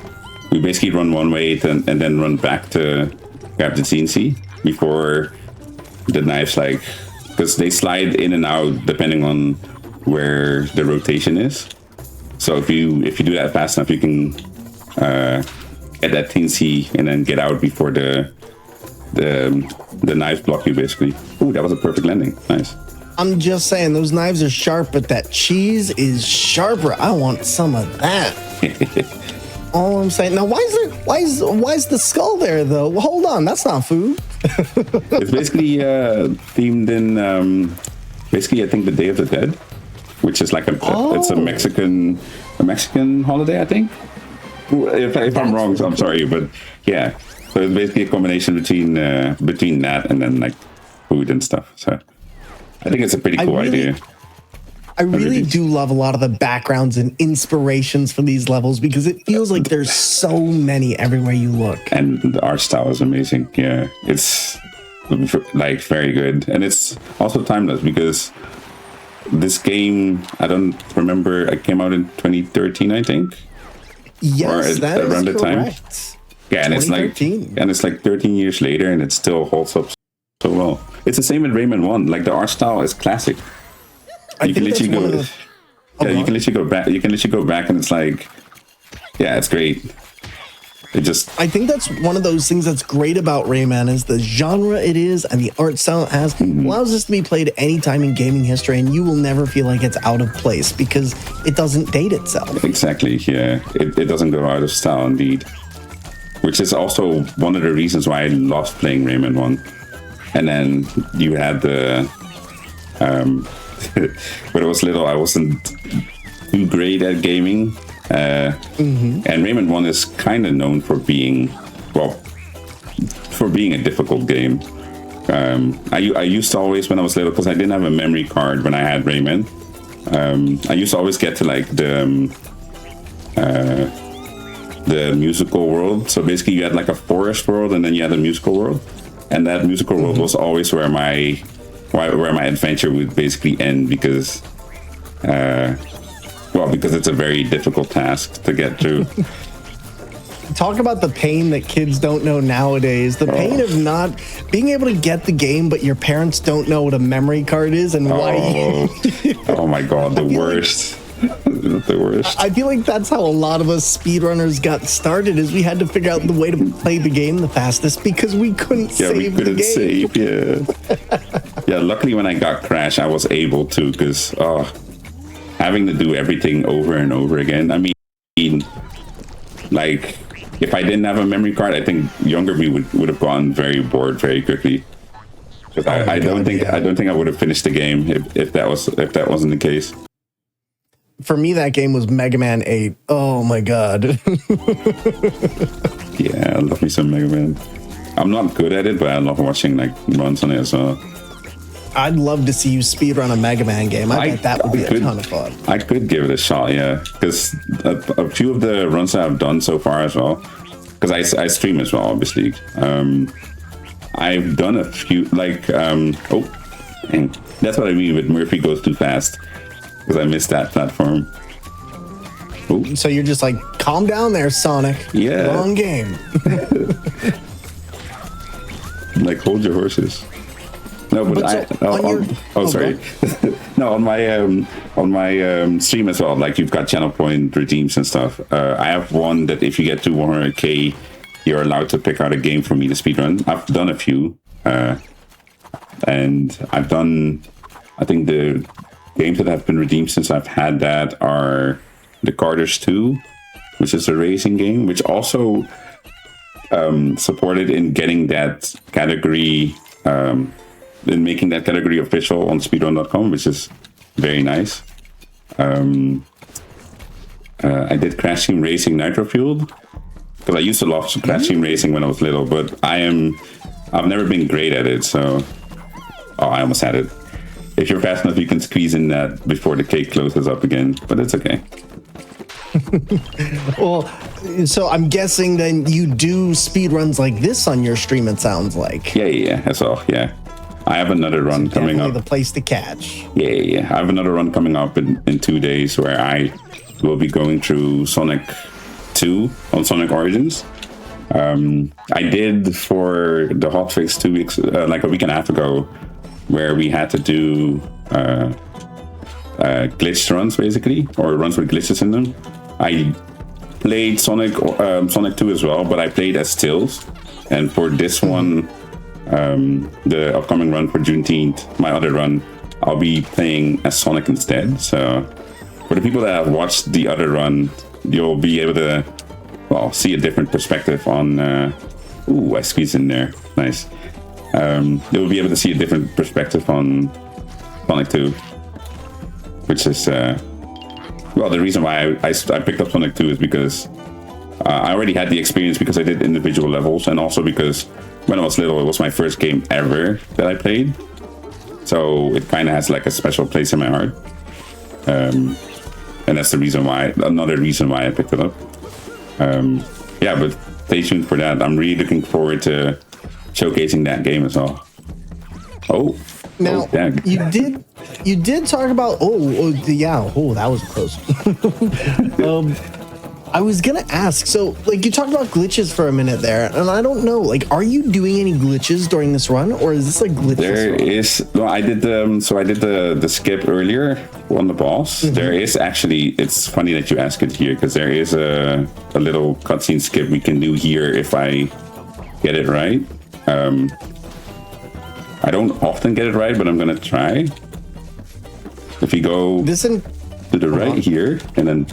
we basically run one way and then run back to grab the TNC before the knives, like, because they slide in and out depending on where the rotation is. So if you do that fast enough, you can get that TNC and then get out before the knives block you, basically. Ooh, that was a perfect landing. Nice. I'm just saying, those knives are sharp, but that cheese is sharper. I want some of that. All I'm saying. Now, why is the skull there though? Well, hold on, that's not food. It's basically themed in basically I think the Day of the Dead, which is like it's a Mexican holiday, I think. If I'm wrong, so I'm sorry, but yeah. So it's basically a combination between that and then like food and stuff. So I think it's a pretty cool idea. I really do love a lot of the backgrounds and inspirations for these levels because it feels like there's so many everywhere you look. And the art style is amazing. Yeah, it's like very good. And it's also timeless because this game, I don't remember, it came out in 2013, I think. Yes, that is around the correct. Time. Yeah, and it's like 13 years later and it still holds up so well. It's the same with Rayman 1. Like the art style is classic. You can literally go back. You can literally go back, and it's like, yeah, it's great. I think that's one of those things that's great about Rayman is the genre it is and the art style it has allows this to be played anytime in gaming history, and you will never feel like it's out of place because it doesn't date itself. Exactly, yeah. It doesn't go out of style, indeed. Which is also one of the reasons why I lost playing Rayman 1. And then you had the... when I was little, I wasn't too great at gaming. And Rayman 1 is kind of known for being, a difficult game. I used to always, when I was little, because I didn't have a memory card when I had Rayman, I used to always get to like the musical world. So basically you had like a forest world and then you had a musical world. And that musical world was always where my adventure would basically end because it's a very difficult task to get through. Talk about the pain that kids don't know nowadays. The pain of not being able to get the game, but your parents don't know what a memory card is and why. Oh my God, the worst. The worst. I feel like that's how a lot of us speedrunners got started, is we had to figure out the way to play the game the fastest because we couldn't save the game. Yeah, luckily when I got Crash, I was able to, because having to do everything over and over again. I mean, like, if I didn't have a memory card, I think younger me would have gone very bored very quickly. I don't think I would have finished the game if that wasn't the case. For me, that game was Mega Man 8. Oh my God. Yeah, I love me some Mega Man. I'm not good at it, but I love watching like runs on it as well. I'd love to see you speedrun a Mega Man game. I bet that would be a ton of fun. I could give it a shot, yeah. Because a few of the runs that I've done so far as well, because I stream as well, obviously. I've done a few, like, dang. That's what I mean with Murphy Goes Too Fast, because I missed that platform. Ooh. So you're just like, calm down there, Sonic. Yeah. Wrong game. Like, hold your horses. No, but sorry. No, on my stream as well. Like, you've got channel point redeems and stuff. I have one that if you get to 100K, you're allowed to pick out a game for me to speedrun. I've done a few, and I've done. I think the games that have been redeemed since I've had that are the Carters 2, which is a racing game, which also supported in getting that category. In making that category official on speedrun.com, which is very nice. I did Crash Team Racing Nitro Fueled, because I used to love Crash Team Racing when I was little, but I've never been great at it, so... Oh, I almost had it. If you're fast enough, you can squeeze in that before the cake closes up again, but it's okay. Well, so I'm guessing then you do speedruns like this on your stream, it sounds like. Yeah, that's all, yeah. I have another run coming up. The place to catch. Yeah. I have another run coming up in 2 days where I will be going through Sonic 2 on Sonic Origins. I did for the hotfix 2 weeks, like a week and a half ago, where we had to do glitched runs, basically, or runs with glitches in them. I played Sonic 2 as well, but I played as Stills. And for this one, the upcoming run for Juneteenth, my other run, I'll be playing as Sonic instead. So for the people that have watched the other run, you'll be able to, see a different perspective on... I squeezed in there. Nice. You'll be able to see a different perspective on Sonic 2, which is... the reason why I picked up Sonic 2 is because I already had the experience because I did individual levels, and also because when I was little, it was my first game ever that I played. So it kind of has like a special place in my heart. And that's another reason why I picked it up. But stay tuned for that. I'm really looking forward to showcasing that game as well. Now, you did talk about, that was close. I was gonna ask, so like you talked about glitches for a minute there, and I don't know, like, are you doing any glitches during this run, or is this like glitches? There is. No, I did the skip earlier on the boss. There is actually. It's funny that you ask it here because there is a little cutscene skip we can do here if I get it right. I don't often get it right, but I'm gonna try. If you go to the right here, and then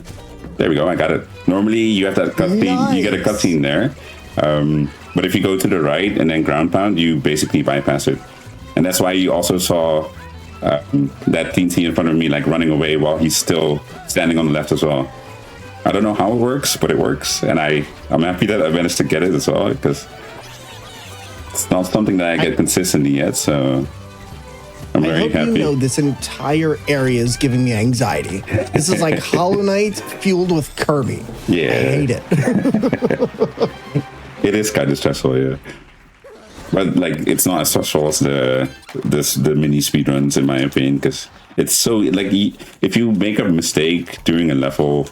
there we go, I got it. Normally you have that cutscene, you get a cutscene there. But if you go to the right and then ground pound, you basically bypass it. And that's why you also saw that teensy in front of me like running away while he's still standing on the left as well. I don't know how it works, but it works. And I'm happy that I managed to get it as well, because it's not something that I get consistently yet, so I'm very happy. You know, this entire area is giving me anxiety. This is like Hollow Knight fueled with Kirby. Yeah. I hate it. It is kind of stressful, yeah. But like, it's not as stressful as the mini speedruns, in my opinion, because it's so like if you make a mistake during a level,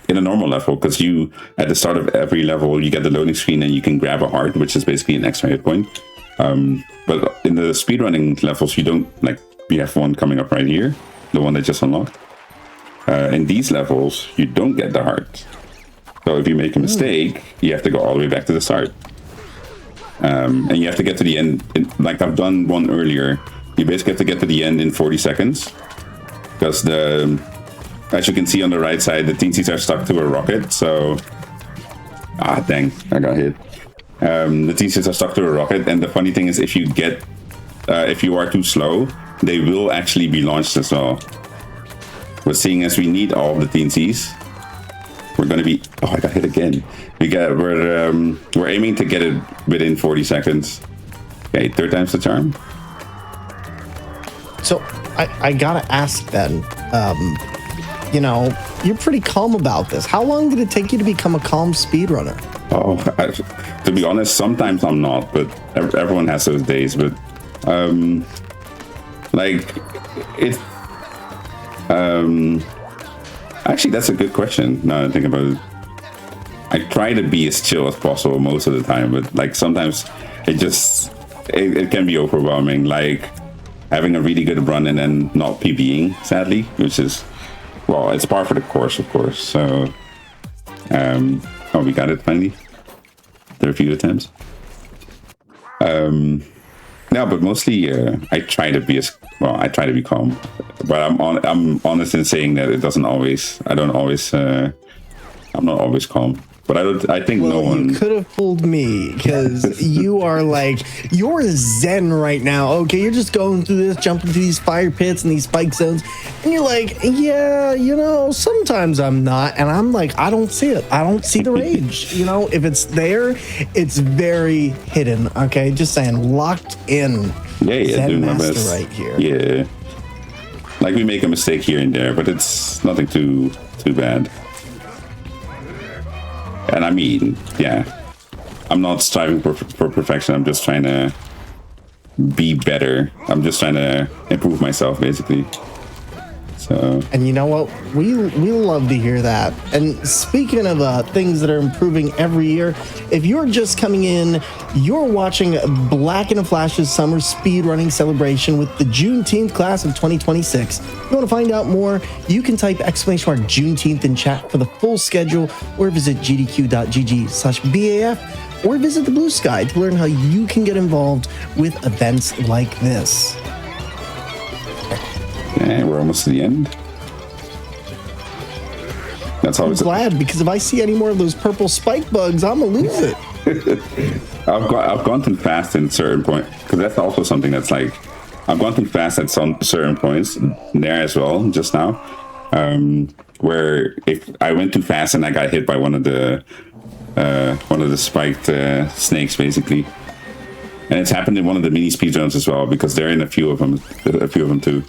in a normal level, because you at the start of every level you get the loading screen and you can grab a heart, which is basically an extra hit point. But in the speedrunning levels, you don't, like, we have one coming up right here, the one that just unlocked. In these levels, you don't get the heart. So if you make a mistake, you have to go all the way back to the start. And you have to get to the end, like I've done one earlier. You basically have to get to the end in 40 seconds. Because as you can see on the right side, the teensies are stuck to a rocket, so... Ah, dang, I got hit. The teensies are stuck to a rocket, and the funny thing is, if you are too slow, they will actually be launched as well. But seeing as we need all of the teensies, we're gonna be... Oh, I got hit again. We're aiming to get it within 40 seconds. Okay, third time's the charm. So, I gotta ask then, you know, you're pretty calm about this. How long did it take you to become a calm speedrunner? Oh, to be honest, sometimes I'm not, but everyone has those days. But like it. Actually, that's a good question. Now that I think about it, I try to be as chill as possible most of the time, but like sometimes it can be overwhelming. Like having a really good run and then not PBing, sadly, which is, well, it's par for the course, of course. So, oh, we got it finally. There are a few attempts. No, but mostly I try to be I try to be calm. But I'm honest in saying that it doesn't always. I'm not always calm. But I think no one... You could have fooled me, because you're zen right now. Okay, you're just going through this, jumping through these fire pits and these spike zones, and you're like, yeah, you know, sometimes I'm not, and I'm like, I don't see it. I don't see the rage. You know, if it's there, it's very hidden. Okay, just saying, locked in. Yeah, Zen doing master my best. right here. Yeah, like we make a mistake here and there, but it's nothing too bad. And I mean, yeah, I'm not striving for perfection. I'm just trying to be better. I'm just trying to improve myself, basically. So. And you know what? We love to hear that. And speaking of things that are improving every year, if you're just coming in, you're watching Black in a Flash's Summer Speedrunning Celebration with the Juneteenth class of 2026. If you want to find out more, you can type !Juneteenth in chat for the full schedule, or visit gdq.gg/BAF, or visit the Blue Sky to learn how you can get involved with events like this. Yeah, we're almost to the end. That's always I'm glad, because if I see any more of those purple spike bugs, I'm gonna lose it. I've gone too fast in certain points, because that's also something that's like, I've gone too fast at some certain points there as well just now, where if I went too fast and I got hit by one of the spiked snakes, basically. And it's happened in one of the mini speedruns as well, because they're in a few of them too.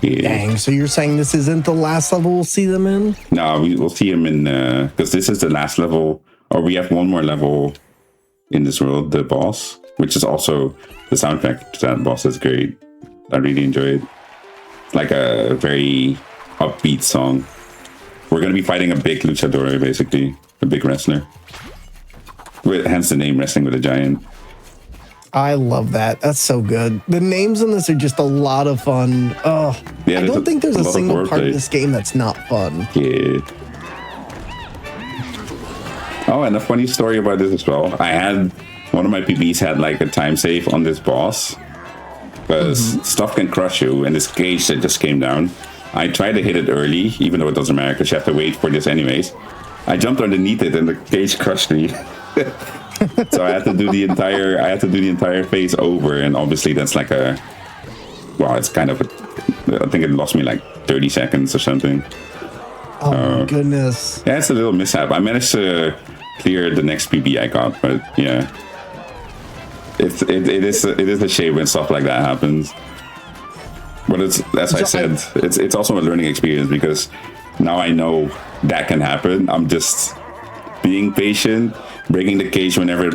Yeah. Dang, so you're saying this isn't the last level we'll see them in? No, we'll see them in, because this is the last level, or we have one more level in this world, the boss, which is also, the soundtrack to that boss is great. I really enjoy it. It's like a very upbeat song. We're gonna be fighting a big luchador, basically a big wrestler. Hence the name, Wrestling with a Giant. I love that. That's so good. The names in this are just a lot of fun. Oh, yeah, I don't think there's a single part of this game that's not fun. Yeah. Oh, and a funny story about this as well. I had one of my PBs had like a time save on this boss because stuff can crush you, and this cage that just came down. I tried to hit it early, even though it doesn't matter because you have to wait for this anyways. I jumped underneath it, and the cage crushed me. So I had to do the entire phase over, and obviously that's like it's kind of I think it lost me like 30 seconds or something. Oh my goodness. Yeah, it's a little mishap. I managed to clear the next PB I got, but yeah. It is a shame when stuff like that happens. But it's, as I said, it's also a learning experience because now I know that can happen. I'm just being patient, breaking the cage whenever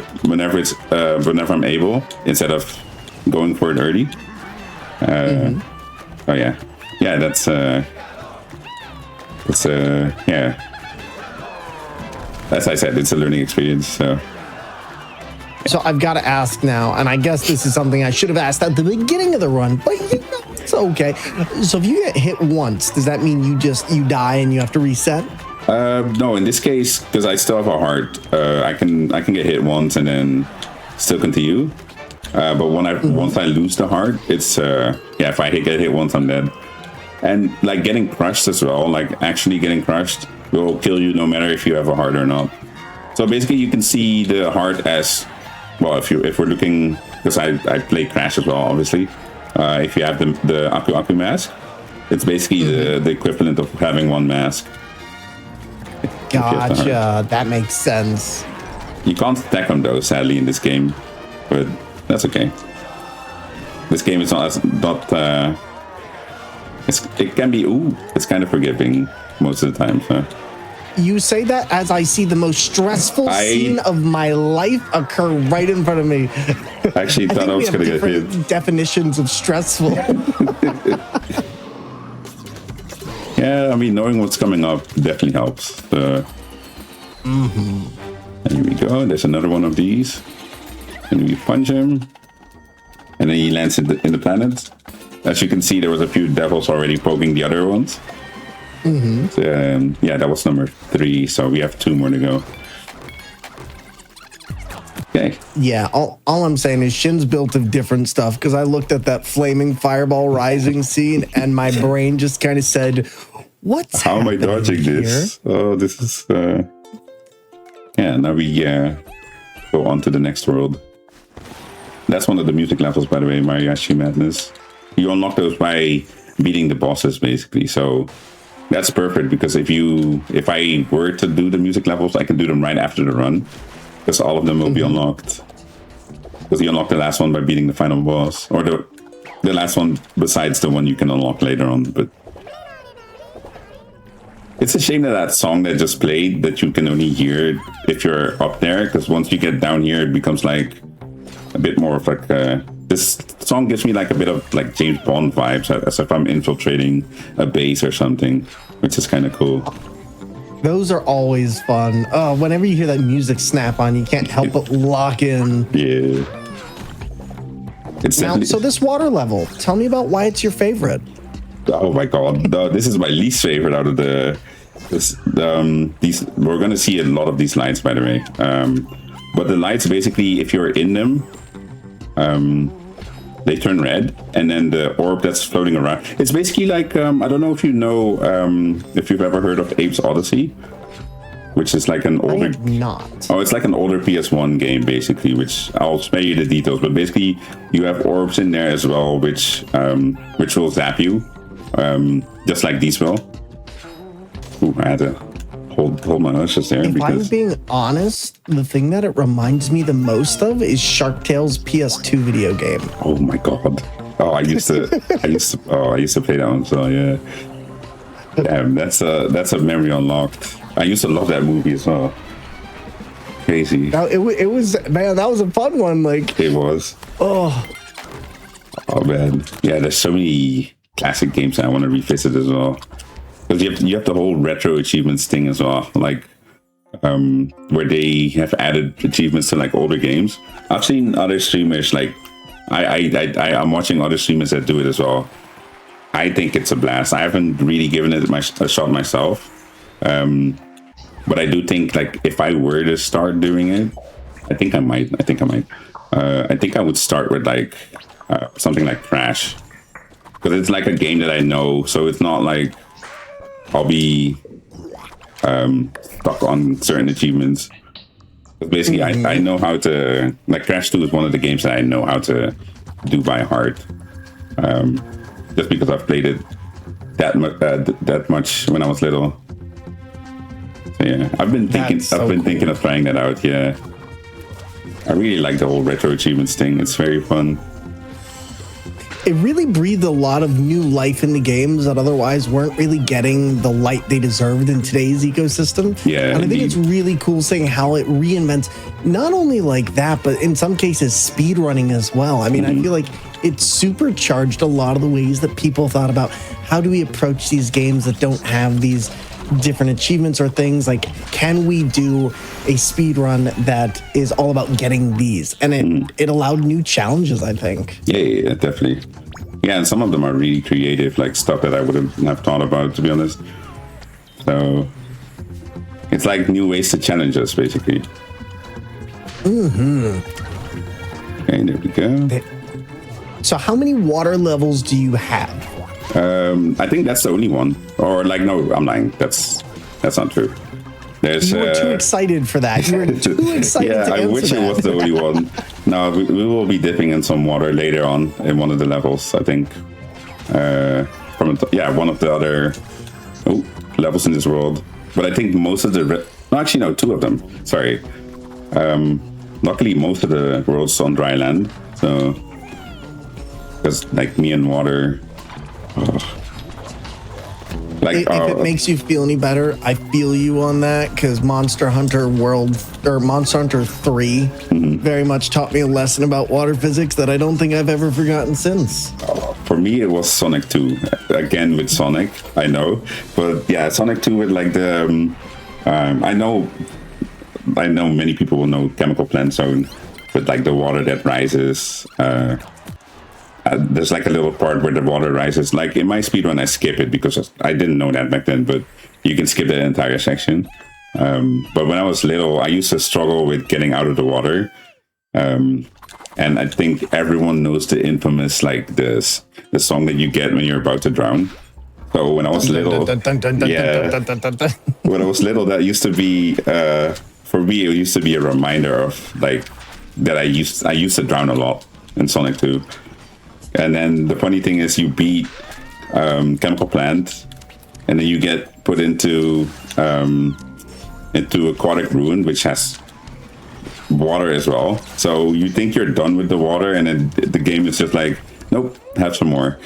I'm able, instead of going for it early. Oh yeah, that's yeah. As I said, it's a learning experience. So I've got to ask now, and I guess this is something I should have asked at the beginning of the run, but it's okay. So if you get hit once, does that mean you die and you have to reset? No, in this case, because I still have a heart, I can get hit once and then still continue. But once I lose the heart, it's if I get hit once, I'm dead. And like getting crushed as well, like actually getting crushed will kill you no matter if you have a heart or not. So basically, you can see the heart as well if we're looking, because I play Crash as well, obviously. If you have the Aku Aku mask, it's basically the equivalent of having one mask. Gotcha, that makes sense. You can't stack them though, sadly, in this game, but that's okay. This game is not it can be it's kind of forgiving most of the time. So. You say that as I see the most stressful scene of my life occur right in front of me. I actually thought I was going to get hit. Definitions of stressful. Yeah, I mean, knowing what's coming up definitely helps. And here we go. There's another one of these. And we punch him. And then he lands in the planet. As you can see, there was a few devils already poking the other ones. So, yeah, that was number 3. So we have 2 more to go. Okay. Yeah, all I'm saying is Shin's built of different stuff, because I looked at that flaming fireball rising scene and my brain just kind of said, what's How am I dodging here? this? Oh, this is... Yeah, now we go on to the next world. That's one of the music levels, by the way, Mariachi Madness. You unlock those by beating the bosses, basically. So that's perfect, because if I were to do the music levels, I can do them right after the run, because all of them will be unlocked. Because you unlock the last one by beating the final boss, or the last one besides the one you can unlock later on. But it's a shame that song that just played, that you can only hear if you're up there, because once you get down here, it becomes like a bit more of like this song gives me like a bit of like James Bond vibes, as if I'm infiltrating a base or something, which is kind of cool. Those are always fun. Whenever you hear that music snap on, you can't help but lock in. Yeah. Now, so this water level, tell me about why it's your favorite. Oh my god, this is my least favorite out of these. We're gonna see a lot of these lights, by the way. But the lights, basically, if you're in them, they turn red, and then the orb that's floating around, it's basically like I don't know if you know if you've ever heard of Abe's Odyssey, which is like an older... I have not. Oh, it's like an older PS1 game, basically, which I'll spare you the details, but basically you have orbs in there as well, which will zap you, just like these will. Ooh, I had to hold my horses there. If I'm being honest, the thing that it reminds me the most of is Shark Tale's PS2 video game. Oh my god! Oh, I used to play that one. So yeah, damn, that's a memory unlocked. I used to love that movie as well. Crazy. Now, it was, man, that was a fun one. Like it was. Oh man, yeah. There's so many classic games that I want to revisit as well. because you have the whole retro achievements thing as well, like where they have added achievements to like older games. I've seen other streamers like I'm watching other streamers that do it as well. I think it's a blast. I haven't really given it a shot myself, but I do think like if I were to start doing it, I think I might. I think I would start with like something like Crash, because it's like a game that I know, so it's not like I'll be stuck on certain achievements. But basically, I know how to, like, Crash 2 is one of the games that I know how to do by heart, just because I've played it that much when I was little. So yeah, I've been thinking of trying that out. Yeah, I really like the whole retro achievements thing. It's very fun. It really breathed a lot of new life into games that otherwise weren't really getting the light they deserved in today's ecosystem. Yeah, and I think it's really cool seeing how it reinvents not only like that, but in some cases speedrunning as well. I mean, I feel like it supercharged a lot of the ways that people thought about how do we approach these games that don't have these different achievements or things. Like, can we do a speedrun that is all about getting these? And it allowed new challenges, I think. Yeah, definitely. Yeah, and some of them are really creative, like stuff that I wouldn't have thought about, to be honest. So it's like new ways to challenge us, basically. Okay, there we go. So how many water levels do you have? I think that's the only one. Or like, no, I'm lying. That's not true. There's, you were too excited for that. You were too excited to answer I wish that. it was the only one. No, we will be dipping in some water later on in one of the levels, I think. One of the other levels in this world. But I think most of two of them. Sorry. Luckily, most of the world's on dry land. So, because like me and water... If it makes you feel any better, I feel you on that, because Monster Hunter 3 very much taught me a lesson about water physics that I don't think I've ever forgotten since. For me, it was Sonic 2. Again, with Sonic, I know. But yeah, Sonic 2 with like the... I know many people will know Chemical Plant Zone with like the water that rises. There's like a little part where the water rises. Like in my speedrun, I skip it because I didn't know that back then, but you can skip that entire section. But when I was little, I used to struggle with getting out of the water. And I think everyone knows the infamous, like the song that you get when you're about to drown. So when I was little, when I was little, that used to be, for me, it used to be a reminder of like, that I used to drown a lot in Sonic 2. And then the funny thing is you beat Chemical Plant, and then you get put into Aquatic Ruin, which has water as well. So you think you're done with the water, and then the game is just like, nope, have some more.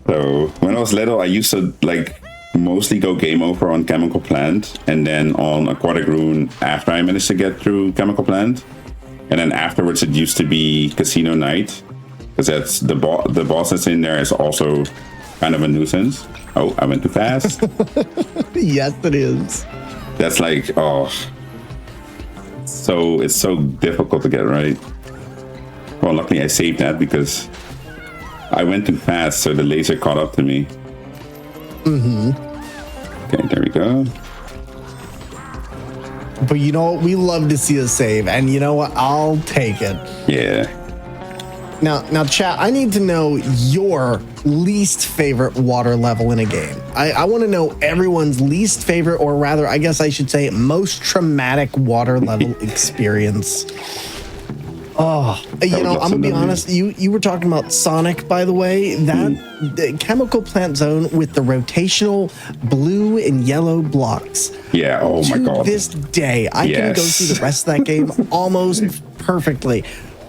So when I was little, I used to like mostly go game over on Chemical Plant, and then on Aquatic Ruin after I managed to get through Chemical Plant. And then afterwards it used to be Casino Night, because that's the boss that's in there is also kind of a nuisance. Oh, I went too fast. Yes, it is. That's like, so it's so difficult to get right. Well, luckily I saved that because I went too fast, so the laser caught up to me. Okay, there we go. But you know what? We love to see a save, and you know what? I'll take it. Yeah. Now, chat, I need to know your least favorite water level in a game. I want to know everyone's least favorite, or rather, I guess I should say, most traumatic water level experience. I'm gonna be honest. You were talking about Sonic, by the way. The Chemical Plant Zone with the rotational blue and yellow blocks. Yeah. Oh my god. To this day, I can go through the rest of that game almost perfectly.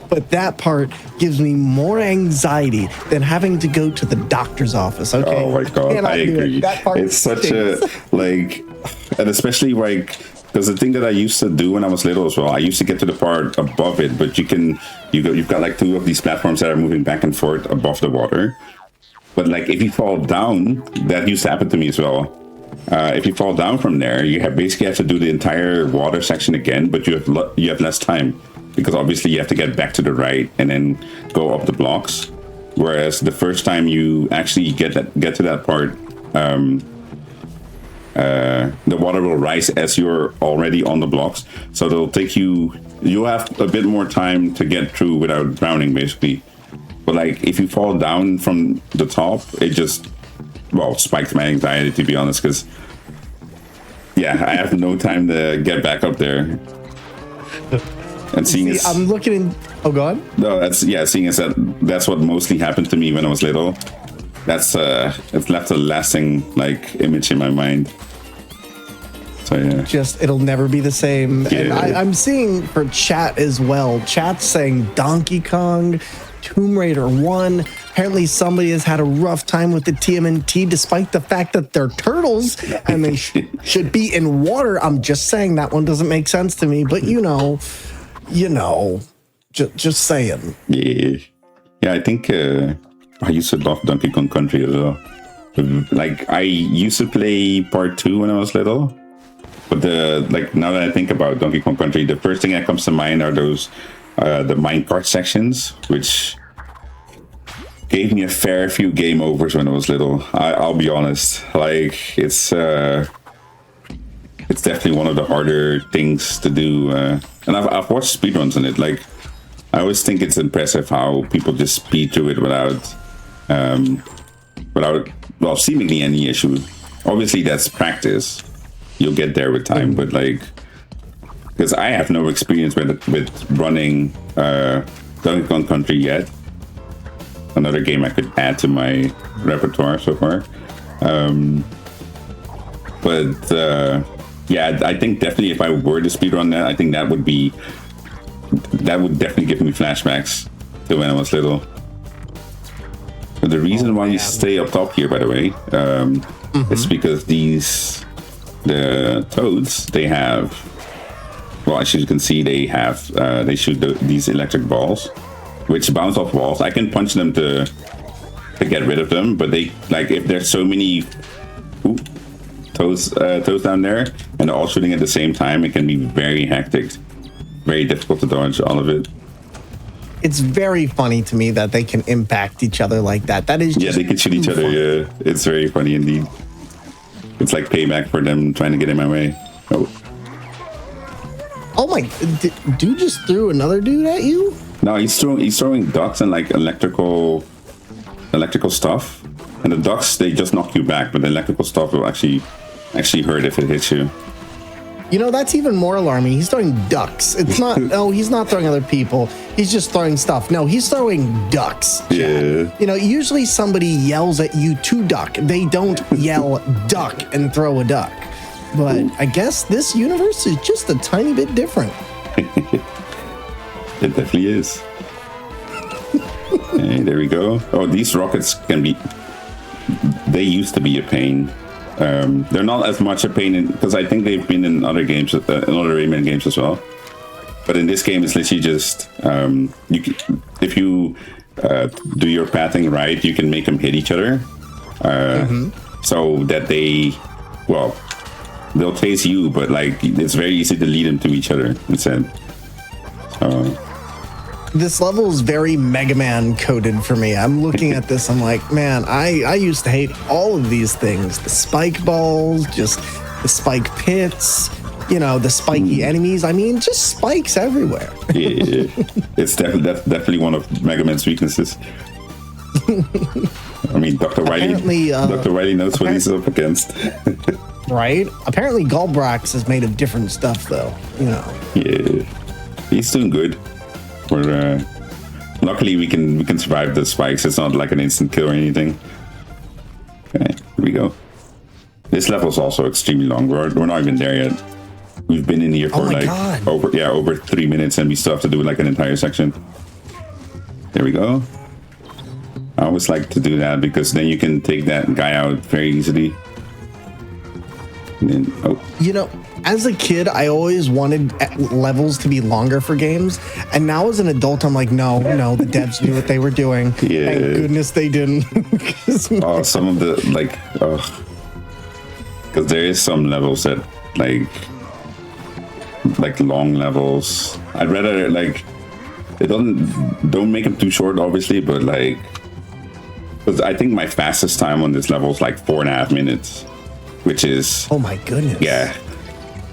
But that part gives me more anxiety than having to go to the doctor's office. Okay. Oh my god, I agree. That part it's such a like, and especially like, because the thing that I used to do when I was little as well, I used to get to the part above it, but you've got like two of these platforms that are moving back and forth above the water. But like if you fall down, that used to happen to me as well. If you fall down from there, you basically have to do the entire water section again, but you have less time because obviously you have to get back to the right and then go up the blocks. Whereas the first time you actually get to that part, the water will rise as you're already on the blocks, so it'll take you. You'll have a bit more time to get through without drowning, basically. But like if you fall down from the top, it just spiked my anxiety, to be honest, because I have no time to get back up there. And seeing I'm looking in. Oh God. No, seeing as that's what mostly happened to me when I was little. It's left a lasting image in my mind. So yeah. It'll never be the same. Yeah. And I'm seeing for chat as well. Chat's saying Donkey Kong, Tomb Raider 1. Apparently somebody has had a rough time with the TMNT despite the fact that they're turtles and they should be in water. I'm just saying that one doesn't make sense to me, but just saying. Yeah. Yeah, I think I used to love Donkey Kong Country as well. Like I used to play part 2 when I was little. But now that I think about Donkey Kong Country, the first thing that comes to mind are those the minecart sections, which gave me a fair few game overs when I was little. I'll be honest. It's definitely one of the harder things to do. And I've watched speedruns on it. I always think it's impressive how people just speed through it without seemingly any issue. Obviously, that's practice. You'll get there with time, but because I have no experience with running Donkey Kong Country yet. Another game I could add to my repertoire so far. I think definitely if I were to speedrun that, I think that would definitely give me flashbacks to when I was little. But the reason why you stay up top here, by the way, is because the toads, they have, as you can see, they shoot these electric balls, which bounce off walls. I can punch them to get rid of them, but they if there's so many toads down there and they're all shooting at the same time, it can be very hectic, very difficult to dodge all of it. It's very funny to me that they can impact each other like that. That is just they can shoot each other. Yeah, it's very funny indeed. It's like payback for them trying to get in my way. Oh my! Dude just threw another dude at you? No, he's throwing ducks and electrical stuff, and the ducks, they just knock you back, but the electrical stuff will actually hurt if it hits you. That's even more alarming. He's throwing ducks. It's not. No, he's not throwing other people. He's just throwing stuff. No, he's throwing ducks. Yeah. Usually somebody yells at you to duck. They don't yell duck and throw a duck. But I guess this universe is just a tiny bit different. It definitely is. Hey, there we go. Oh, these rockets they used to be a pain. They're not as much a pain because I think they've been in other games, in other Rayman games as well. But in this game, it's literally just if you do your pathing right, you can make them hit each other, so that they'll chase you, but it's very easy to lead them to each other instead. This level is very Mega Man coded for me. I'm looking at this, I'm like, man, I used to hate all of these things. The spike balls, just the spike pits, the spiky enemies. I mean, just spikes everywhere. Yeah. That's definitely one of Mega Man's weaknesses. I mean, Dr. Wily knows what he's up against. Right? Apparently Galbrax is made of different stuff, though. Yeah. He's doing good. Luckily, we can survive the spikes. It's not like an instant kill or anything. Okay, here we go. This level is also extremely long. We're not even there yet. We've been in here for over 3 minutes, and we still have to do an entire section. There we go. I always like to do that because then you can take that guy out very easily. And then, oh, You know, as a kid, I always wanted levels to be longer for games. And now as an adult, I'm like, no, the devs knew what they were doing. Yeah. Thank goodness they didn't. oh, some of the, like, because there is some levels that, like long levels. I'd rather, like, don't make them too short, obviously, but, like, because I think my fastest time on this level is like 4.5 minutes. Which is, oh my goodness, yeah,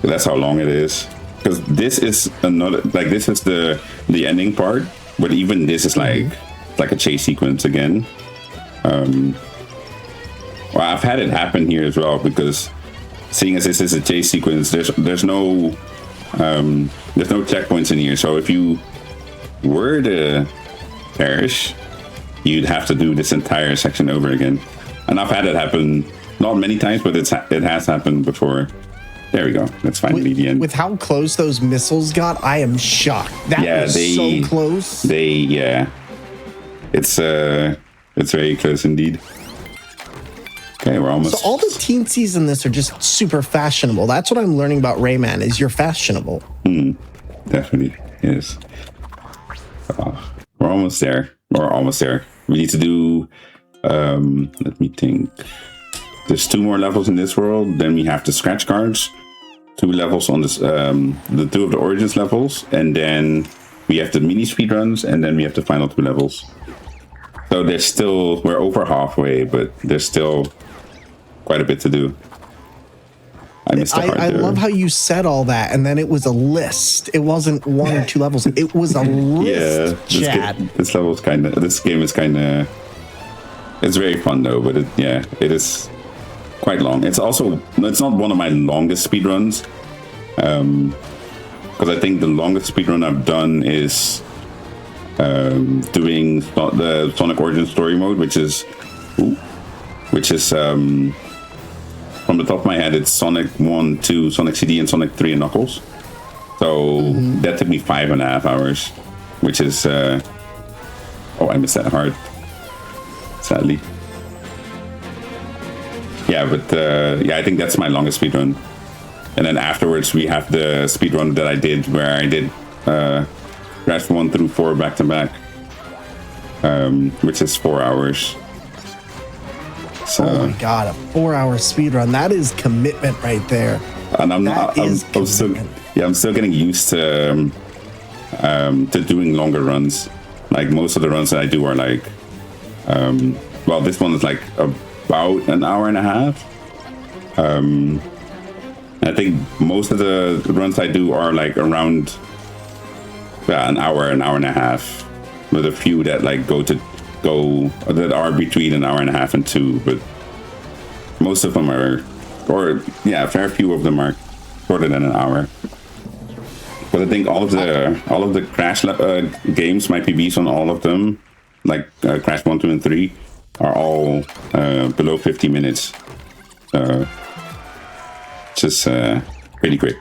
that's how long it is. Because this is another, like, this is the ending part, but even this is like a chase sequence again. Well, I've had it happen here as well, because seeing as this is a chase sequence, there's no checkpoints in here. So if you were to perish, you'd have to do this entire section over again. And I've had it happen. Not many times, but it has happened before. There we go. That's finally the end. With how close those missiles got, I am shocked. That was so close. It's very close indeed. Okay, we're almost. So all the teensies in this are just super fashionable. That's what I'm learning about Rayman, is you're fashionable. Definitely is. We're almost there. We need to do. Let me think. There's 2 more levels in this world. Then we have the scratch cards, 2 levels on this, the 2 of the Origins levels, and then we have the mini speedruns, and then we have the final 2 levels. So we're over halfway, but there's still quite a bit to do. I missed the part I there. love how you said all that, and then it was a list. It wasn't 1 or 2 levels. It was a list, Chad. This game is kind of, it's very fun though, but it is quite long. It's not one of my longest speedruns, because I think the longest speedrun I've done is doing the Sonic Origins story mode, which is from the top of my head, it's Sonic 1, 2, Sonic CD, and Sonic 3 and Knuckles. So that took me 5.5 hours, which is I missed that hard, sadly. Yeah, but I think that's my longest speedrun. And then afterwards we have the speedrun that I did, where I did Crash 1 through 4 back to back, which is 4 hours. So, oh my god, a 4-hour speedrun. That is commitment right there. And I'm still getting used to doing longer runs. Like, most of the runs that I do are like, this one is like about an hour and a half. I think most of the runs I do are like around an hour and a half, with a few that like that are between an hour and a half and 2, but most of them are, a fair few of them are shorter than an hour. But I think all of the Crash games, my PBs on all of them, like Crash 1, 2, and 3, are all below 50 minutes. Just pretty quick.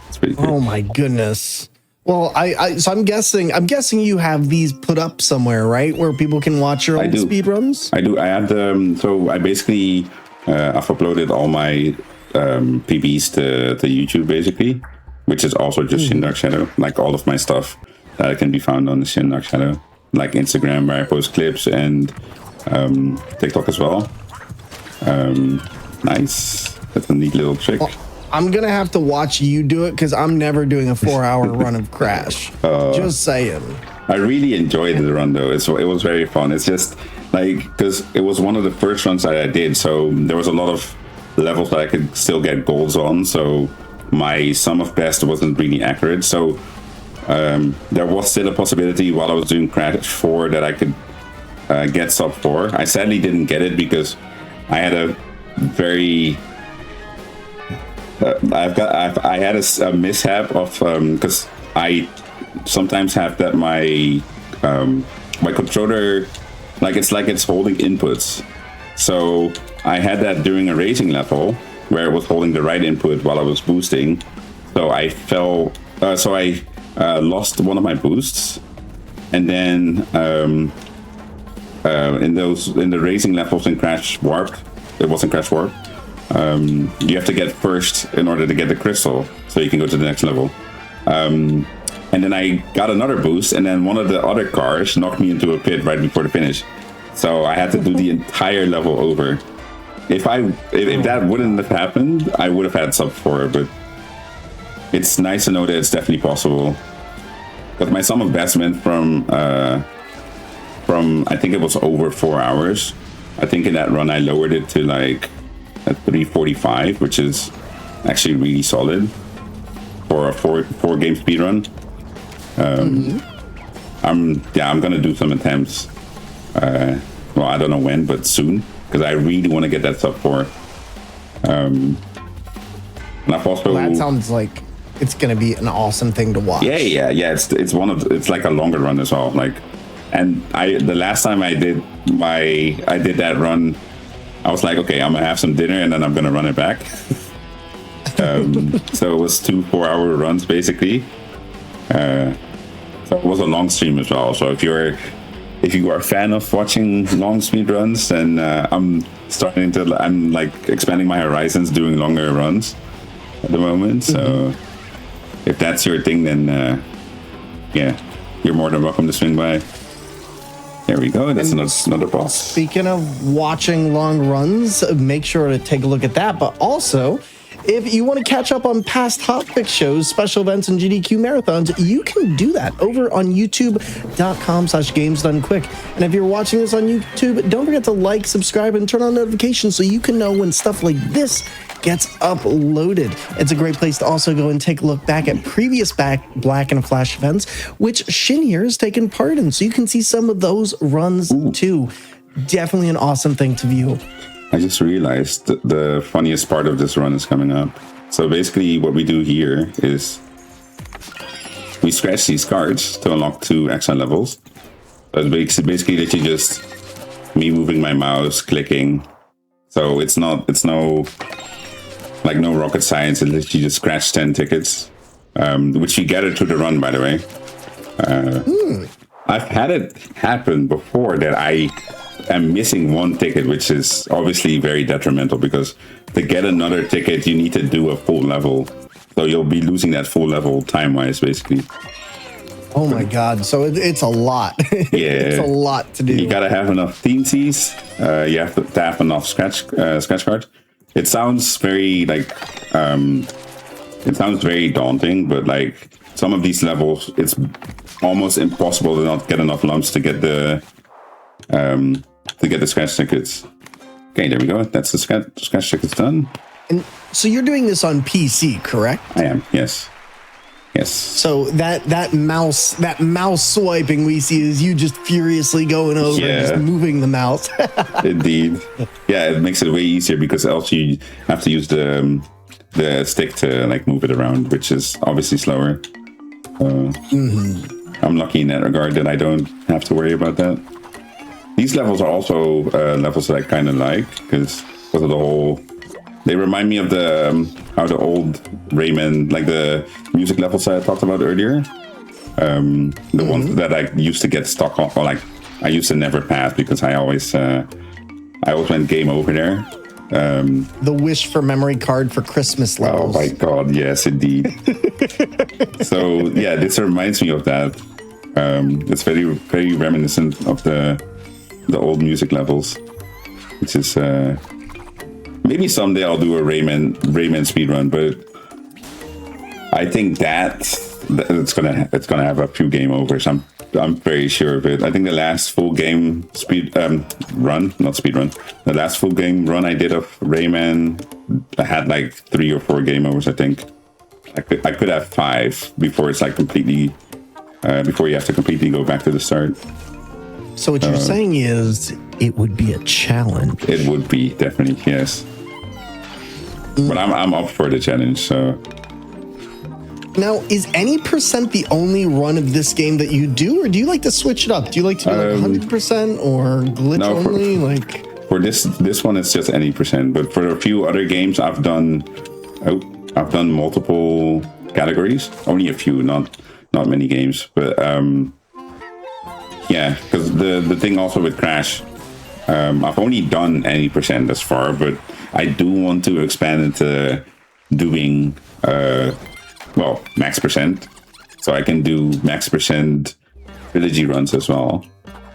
It's pretty quick. Oh my goodness. Well, so I'm guessing you have these put up somewhere, right, where people can watch your old speedruns? I do. I have them. So I basically I've uploaded all my PBs to YouTube, basically, which is also just ShinDarkShadow. Like, all of my stuff that can be found on the ShinDarkShadow, like Instagram, where I post clips, and TikTok as well. Nice. That's a neat little trick. Well, I'm going to have to watch you do it, because I'm never doing a 4-hour run of Crash. Just saying. I really enjoyed the run, though. It was very fun. It's just, like, because it was one of the first runs that I did, so there was a lot of levels that I could still get golds on, so my sum of best wasn't really accurate. So there was still a possibility while I was doing Crash 4 that I could get sub 4. I sadly didn't get it because I had a very... I had a mishap of because I sometimes have that my controller, like it's holding inputs. So I had that during a racing level where it was holding the right input while I was boosting. So I fell. So I lost one of my boosts, and then in the racing levels in Crash Warped, it wasn't Crash Warped. You have to get first in order to get the crystal, so you can go to the next level. And then I got another boost, and then one of the other cars knocked me into a pit right before the finish. So I had to do the entire level over. If that wouldn't have happened, I would have had sub 4, but it's nice to know that it's definitely possible. But my sum of best went from I think it was over 4 hours. I think in that run I lowered it to like a 3:45, which is actually really solid for a four game speed run. I'm gonna do some attempts. Well, I don't know when, but soon, because I really want to get that sub 4. And I've also, that sounds like it's gonna be an awesome thing to watch. Yeah. It's like a longer run as well. Like, and the last time I did that run, I was like, okay, I'm gonna have some dinner and then I'm gonna run it back. So it was 2 4-hour runs basically. So it was a long stream as well. So if you are a fan of watching long speed runs, then I'm like expanding my horizons, doing longer runs at the moment. So if that's your thing, then you're more than welcome to swing by. There we go. That's another boss. Speaking of watching long runs, make sure to take a look at that. But also, if you want to catch up on past Hotfix shows, special events, and GDQ marathons, you can do that over on youtube.com/gamesdonequick. And if you're watching this on YouTube, don't forget to like, subscribe, and turn on notifications so you can know when stuff like this gets uploaded. It's a great place to also go and take a look back at previous Black and Flash events, which Shin here has taken part in, so you can see some of those runs too. Definitely an awesome thing to view. I just realized that the funniest part of this run is coming up. So basically what we do here is we scratch these cards to unlock 2 extra levels. So it's basically literally just me moving my mouse, clicking. So it's no rocket science. It's literally just scratch 10 tickets, which you gather through the run, by the way. I've had it happen before that I'm missing 1 ticket, which is obviously very detrimental, because to get another ticket you need to do a full level, so you'll be losing that full level time-wise basically. Oh my god, so it's a lot. Yeah, it's a lot to do. You gotta have enough teensies, you have to have enough scratch cards. It sounds very daunting, but like some of these levels it's almost impossible to not get enough lumps to get the scratch tickets. Okay, there we go. That's the scratch tickets done. And so you're doing this on PC, correct? I am, yes. So that mouse swiping we see is you just furiously going over and just moving the mouse. Indeed. Yeah, it makes it way easier, because else you have to use the stick to like move it around, which is obviously slower. I'm lucky in that regard that I don't have to worry about that. These levels are also levels that I kind of like, because of the whole... They remind me of how the old Rayman, like the music levels that I talked about earlier. The ones that I used to get stuck on, or like I used to never pass, because I always went game over there. The wish for memory card for Christmas levels. Oh my god, yes, indeed. So yeah, this reminds me of that. It's very, very reminiscent of the old music levels, which is maybe someday I'll do a Rayman speedrun, but I think that it's gonna have a few game overs. I'm very sure of it. I think the last full game the last full game run I did of Rayman, I had like 3 or 4 game overs. I think I could have 5 before it's like completely before you have to completely go back to the start. So what you're saying is it would be a challenge. It would be, definitely, yes. But I'm up for the challenge, so... Now, is any percent the only run of this game that you do, or do you like to switch it up? Do you like to do like 100% or glitch only? For this one, it's just any percent. But for a few other games, I've done multiple categories. Only a few, not many games. But yeah, because the thing also with Crash I've only done any percent thus far, but I do want to expand into doing max percent, so I can do max percent trilogy runs as well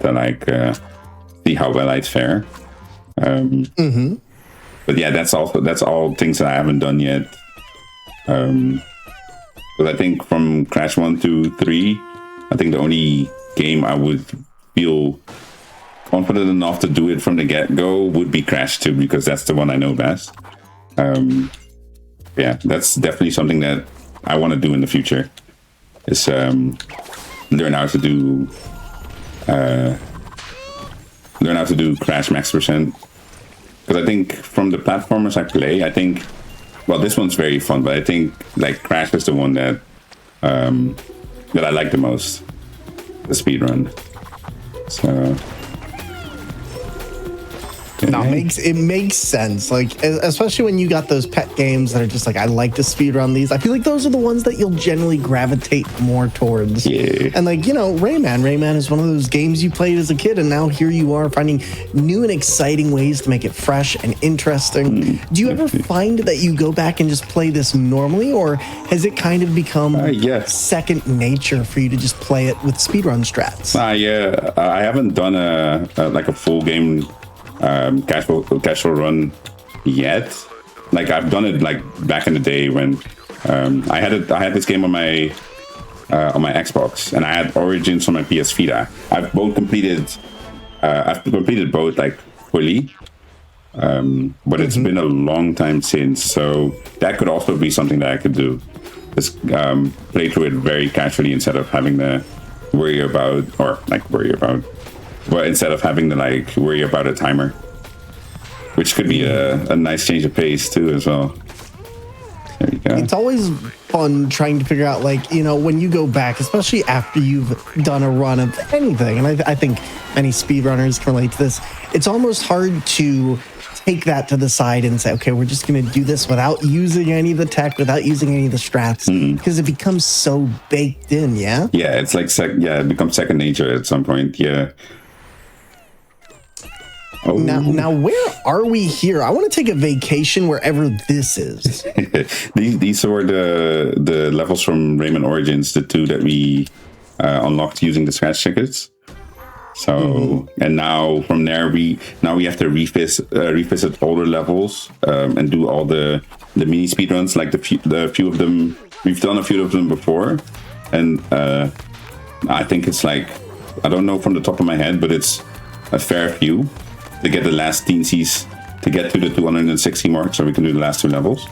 to like see how well I'd fare. But yeah, that's all things that I haven't done yet. But I think from Crash 1 to 3, I think the only game I would feel confident enough to do it from the get-go would be Crash 2, because that's the one I know best. Yeah, that's definitely something that I want to do in the future, is learn how to do Crash max percent. Because I think from the platformers I play, well, this one's very fun, but I think like Crash is the one that I like the most, the speedrun. So no, it makes sense. Like, especially when you got those pet games that are just like, I like to speedrun these. I feel like those are the ones that you'll generally gravitate more towards. Yeah. And like, you know, Rayman is one of those games you played as a kid, and now here you are finding new and exciting ways to make it fresh and interesting. Do you ever find that you go back and just play this normally, or has it kind of become second nature for you to just play it with speedrun strats? Yeah, I haven't done a full game casual run yet. Like, I've done it like back in the day when I had this game on my Xbox, and I had Origins on my PS Vita. I've completed both like fully, but it's been a long time since, so that could also be something that I could do. Just play through it very casually instead of having to worry about a timer, which could be a nice change of pace too as well. There you go. It's always fun trying to figure out, like, you know, when you go back, especially after you've done a run of anything, and I think many speedrunners can relate to this, it's almost hard to take that to the side and say, okay, we're just going to do this without using any of the tech, without using any of the strats, because it becomes so baked in, yeah? Yeah, it's like, it becomes second nature at some point, yeah. Oh. Now, where are we here? I want to take a vacation wherever this is. These were the levels from Rayman Origins, the two that we unlocked using the scratch tickets. So, and now from there, we have to revisit older levels and do all the mini speedruns, like the few of them. We've done a few of them before, and I think it's like, I don't know from the top of my head, but it's a fair few to get the last teensies to get to the 260 mark, so we can do the last two levels.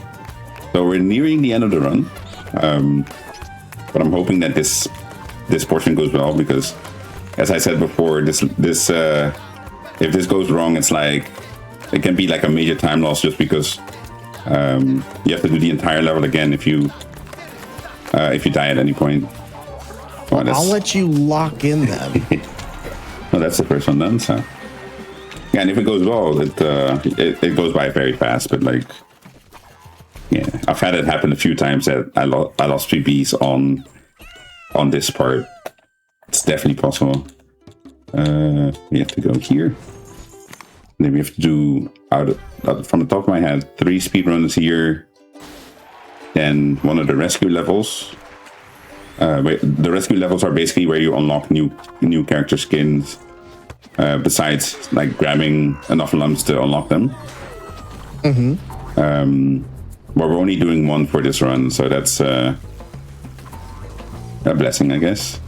So we're nearing the end of the run, but I'm hoping that this portion goes well, because, as I said before, this if this goes wrong, it's like, it can be like a major time loss, just because you have to do the entire level again if you die at any point. Well, I'll let you lock in then. Well, that's the first one done, so. Yeah, and if it goes well, it goes by very fast, but like, yeah, I've had it happen a few times that I lost PBs on this part. It's definitely possible. We have to go here. Then we have to do, from the top of my head, 3 speedruns here. Then one of the rescue levels. The rescue levels are basically where you unlock new character skins. Besides like grabbing enough lumps to unlock them. But we're only doing one for this run, so that's a blessing, I guess.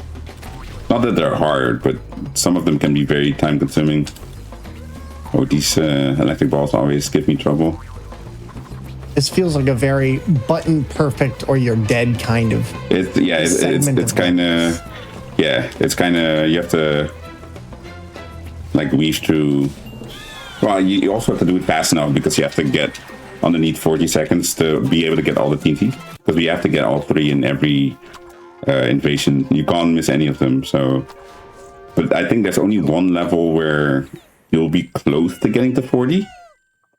Not that they're hard, but some of them can be very time consuming. Oh, these electric balls always give me trouble. This feels like a very button perfect or you're dead kind of. It's kind of, you have to like weave through. Well, you also have to do it fast enough, because you have to get underneath 40 seconds to be able to get all the TNT, because we have to get all 3 in every invasion. You can't miss any of them. So, but I think there's only one level where you'll be close to getting to 40,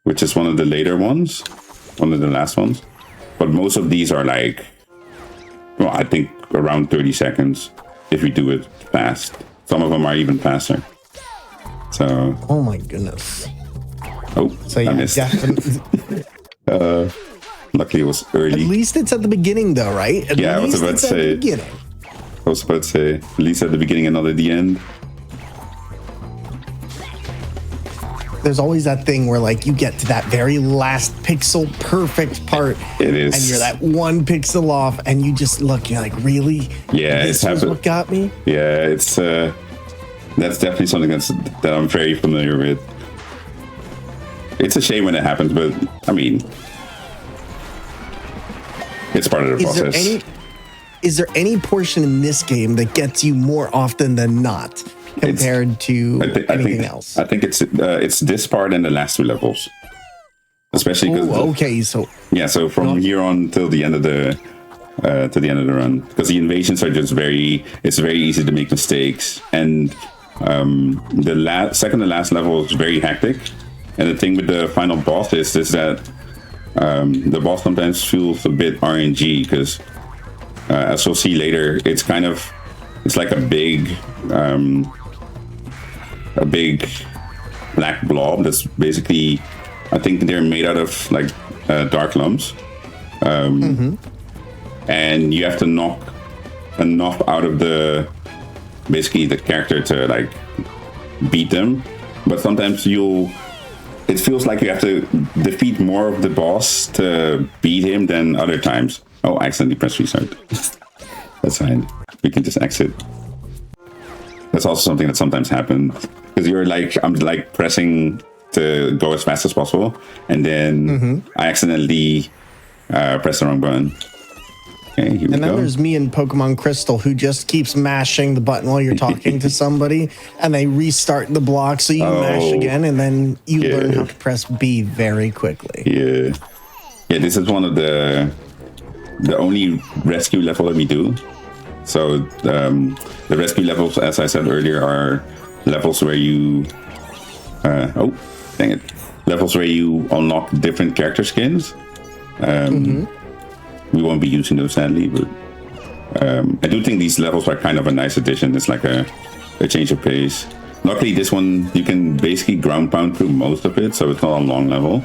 which is one of the later ones, one of the last ones. But most of these are like, well, I think around 30 seconds if we do it fast. Some of them are even faster. So. Oh my goodness. Oh, So I yeah, missed. definitely. Luckily, it was At early. least it's at the beginning, though, right? At Yeah, I was least about it's to at the say. beginning. I was about to say, at least at the beginning and not at the end. There's always that thing where like you get to that very last pixel perfect part. It is. And you're that one pixel off and you just look, you're like, really? Yeah, This it's was happened. what got me? Yeah, it's that's definitely something that I'm very familiar with. It's a shame when it happens, but I mean, it's part of the process. Is there any portion in this game that gets you more often than not compared to anything else? I think it's this part and the last two levels, especially because okay, so yeah. So from here on till the end of the to the end of the run, because the invasions are just it's very easy to make mistakes, and the second to last level is very hectic. And the thing with the final boss is that the boss sometimes feels a bit RNG because, as you'll see later, it's like a big black blob that's basically, I think they're made out of like dark lumps, and you have to knock enough out of the character to like beat them, but sometimes it feels like you have to defeat more of the boss to beat him than other times. Oh, I accidentally pressed restart. That's fine. We can just exit. That's also something that sometimes happens. Because I'm like pressing to go as fast as possible. And then I accidentally press the wrong button. Okay, here we and then go. there's me and Pokemon Crystal who just keeps mashing the button while you're talking to somebody and they restart the block so you mash again and then you learn how to press B very quickly. Yeah. Yeah, this is one of the only rescue level that we do. So the rescue levels, as I said earlier, are levels where you levels where you unlock different character skins. We won't be using those, sadly, but I do think these levels are kind of a nice addition. It's like a change of pace. Luckily, this one, you can basically ground pound through most of it, so it's not a long level.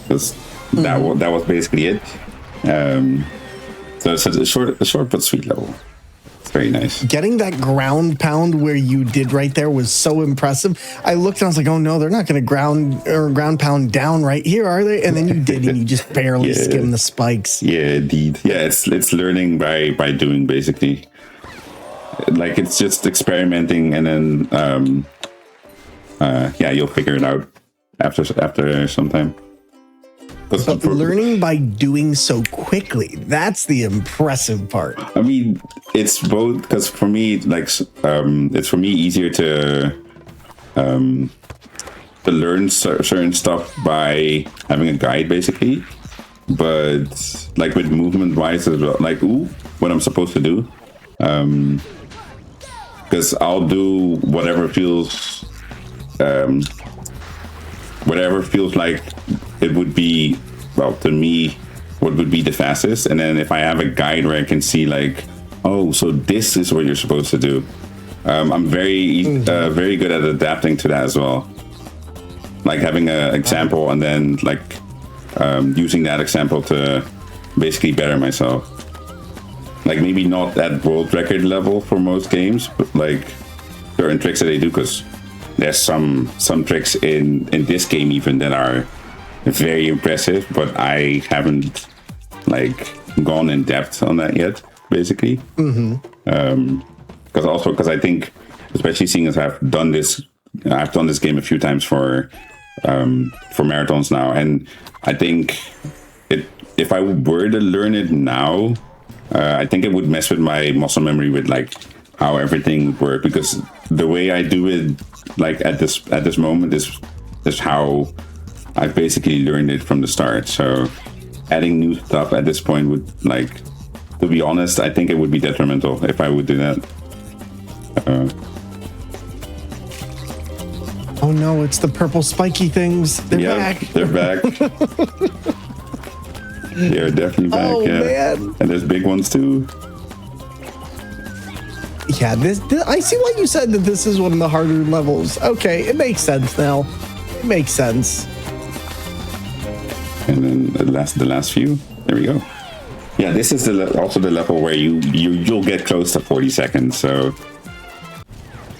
Because that was basically it. So it's a short but sweet level. It's very nice. Getting that ground pound where you did right there was so impressive. I looked and I was like, oh no, they're not going to ground pound down right here, are they? And then you did, and you just barely skimmed the spikes. Yeah, indeed. Yeah, it's learning by doing, basically. Like, it's just experimenting, and then you'll figure it out after some time. But learning by doing so quickly, that's the impressive part. I mean, it's both, because for me, like, it's for me easier to learn certain stuff by having a guide, basically. But like with movement wise as well, like what I'm supposed to do, because I'll do whatever feels like it would be, well, to me, what would be the fastest. And then if I have a guide where I can see like, oh, so this is what you're supposed to do, I'm very good at adapting to that as well. Like having an example and then like using that example to basically better myself. Like maybe not at world record level for most games, but like certain tricks that they do, because there's some tricks in this game even that are very impressive, but I haven't like gone in depth on that yet, basically. Because I think, especially seeing as I've done this game a few times for marathons now, and I think if I were to learn it now, I think it would mess with my muscle memory with like how everything works, because the way I do it, like at this moment, is how I basically learned it from the start. So adding new stuff at this point would, like, to be honest, I think it would be detrimental if I would do that. Oh no, it's the purple spiky things. They're back. They're back. They're definitely back. Oh, yeah, man. and there's big ones too. Yeah, this I see why you said that this is one of the harder levels. Okay, it makes sense now. It makes sense. And then the last few. There we go. Yeah, this is also the level where you'll get close to 40 seconds. So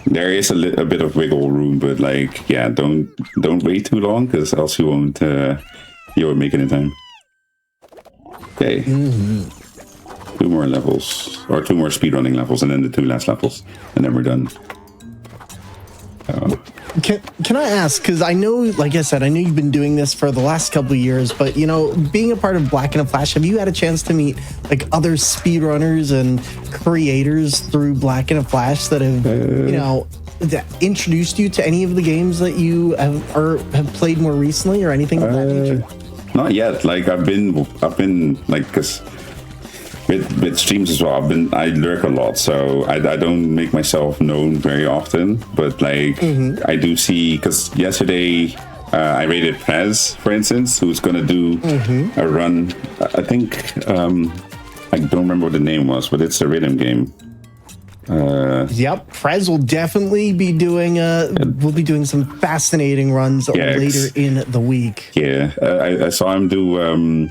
there is a bit of wiggle room, but like, yeah, don't wait too long, because else you won't make it in time. Okay. Two more levels, or two more speedrunning levels, and then the two last levels, and then we're done. Can I ask, because I know, like I said, I know you've been doing this for the last couple of years, but, you know, being a part of Black in a Flash, have you had a chance to meet, like, other speedrunners and creators through Black in a Flash that have, you know, that introduced you to any of the games that you have played more recently, or anything of that nature? Not yet. Like, I've been like, because with streams as well, I lurk a lot, so I don't make myself known very often, but like I do see, because yesterday I rated Prez, for instance, who's gonna do a run. I think I don't remember what the name was, but it's a rhythm game. Yep, Prez will definitely be doing some fascinating runs later in the week. Yeah, I saw him do.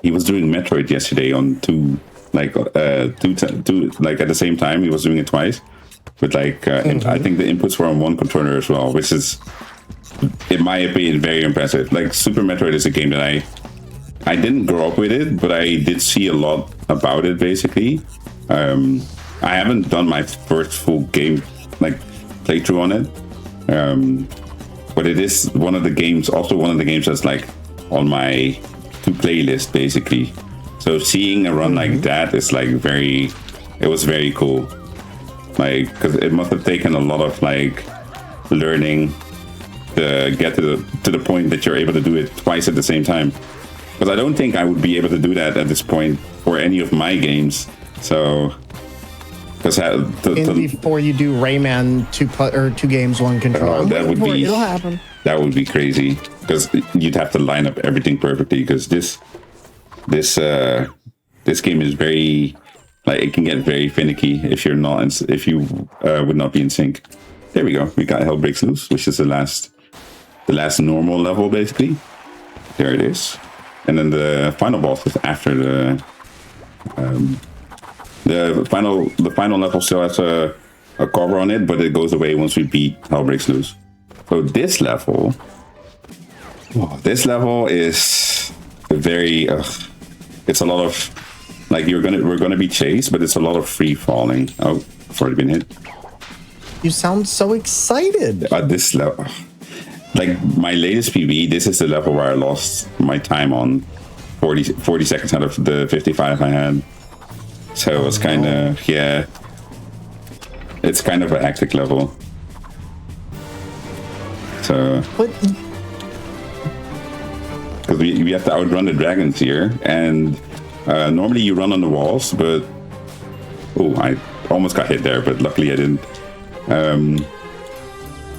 He was doing Metroid yesterday on two like at the same time. He was doing it twice, but like I think the inputs were on one controller as well, which is, in my opinion, very impressive. Like, Super Metroid is a game that I didn't grow up with it, but I did see a lot about it. Basically, I haven't done my first full game playthrough on it, but it is one of the games that's like on my to playlist, basically. So seeing a run like that is like it was very cool, like, because it must have taken a lot of like learning to get to the point that you're able to do it twice at the same time, because I don't think I would be able to do that at this point for any of my games. So because before you do Rayman two games, one controller, it'll happen. That would be crazy, because you'd have to line up everything perfectly, because this game is very, like, it can get very finicky if you would not be in sync. There we go. We got Hell Breaks Loose, which is the last normal level, basically. There it is. And then the final boss is after the final level still has a cover on it, but it goes away once we beat Hell Breaks Loose. So this level is very, it's a lot of, like, we're gonna be chased, but it's a lot of free falling. Oh, I've already been hit. You sound so excited. This level, like my latest PB, this is the level where I lost my time on 40 seconds out of the 55 I had. So it was kind of, yeah, it's kind of a hectic level. So, because we have to outrun the dragons here, and normally you run on the walls, but I almost got hit there, but luckily I didn't.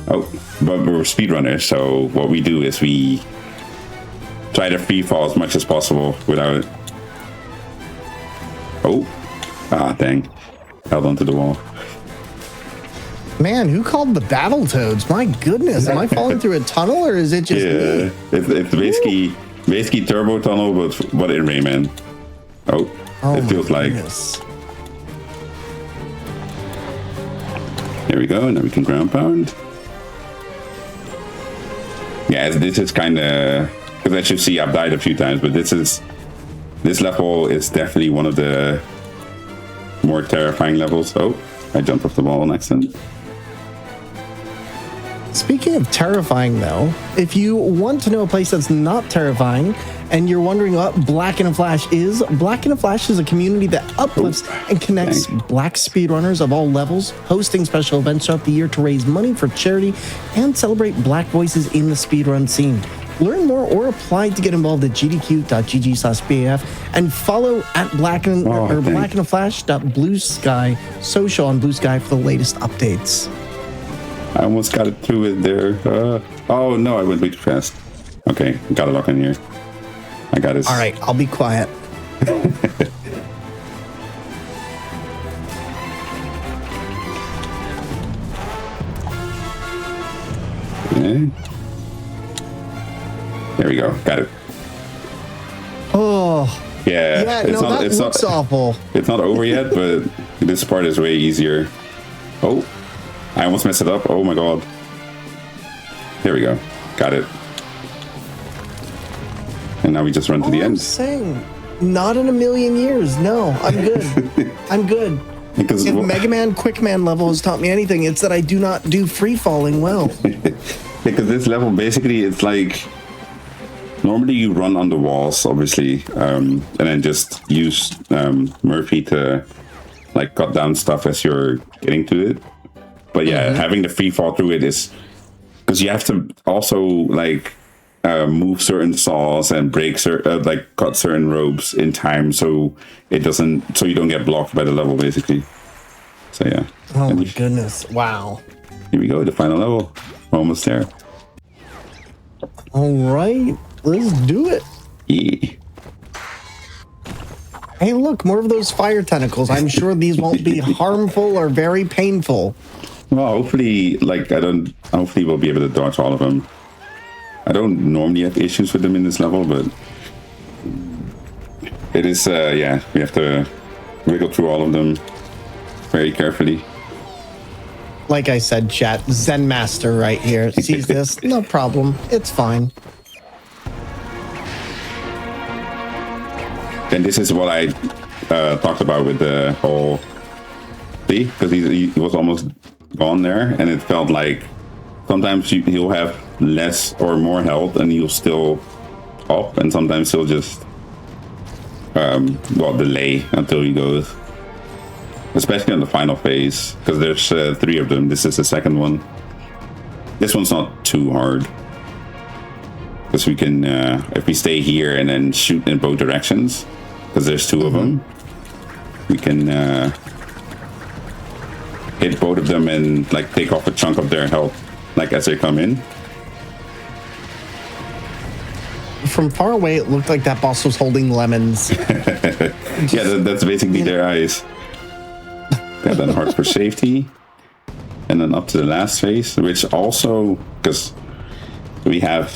But we're speedrunners, so what we do is we try to free fall as much as possible without. Dang, held onto the wall. Man, who called the Battletoads? My goodness, am I falling through a tunnel, or is it just me? It's basically turbo tunnel, but in Rayman. It feels like. There we go. Now we can ground pound. Yeah, this is kind of, because as you see, I've died a few times, but this level is definitely one of the more terrifying levels. I jumped off the wall on accident. Speaking of terrifying, though, if you want to know a place that's not terrifying, and you're wondering what Black in a Flash is a community that uplifts and connects Black speedrunners of all levels, hosting special events throughout the year to raise money for charity and celebrate Black voices in the speedrun scene. Learn more or apply to get involved at gdq.gg/BAF and follow at Black in a Flash.Blue Sky social on Blue Sky for the latest updates. I almost got it through it there. Oh no, I went way too fast. Okay, got it locked in here. I got it. All right, I'll be quiet. Yeah, no, that looks awful. It's not over yet, but this part is way easier. Oh, I almost messed it up. Oh my god. There we go. Got it. And now we just run to the end. I'm saying, not in a million years. No, I'm good. I'm good. Because if Mega Man Quick Man level has taught me anything, it's that I do not do free falling well. Because this level, basically, it's like normally you run on the walls, obviously, and then just use Murphy to like cut down stuff as you're getting to it. But yeah, having the free fall through it is because you have to also like move certain saws and break like cut certain ropes in time, so it doesn't, so you don't get blocked by the level, basically. So yeah. Oh my goodness! Wow. Here we go, the final level. We're almost there. All right, let's do it. Yeah. Hey, look, more of those fire tentacles. I'm sure these won't be harmful or very painful. Well, hopefully, hopefully we'll be able to dodge all of them. I don't normally have issues with them in this level, but it is, yeah, we have to wiggle through all of them very carefully. Like I said, chat, Zen Master right here. Sees this, no problem. It's fine. And this is what I talked about with the whole see, because he was almost gone there, and it felt like sometimes he'll have less or more health and he'll still up, and sometimes he'll just delay until he goes, especially on the final phase, because there's 3 of them. This is the second one. This one's not too hard because we can if we stay here and then shoot in both directions, because there's 2 of them, we can hit both of them and like take off a chunk of their health like as they come in. From far away, it looked like that boss was holding lemons. Yeah, that's basically their eyes. Got that heart for safety. And then up to the last phase, which also, because we have,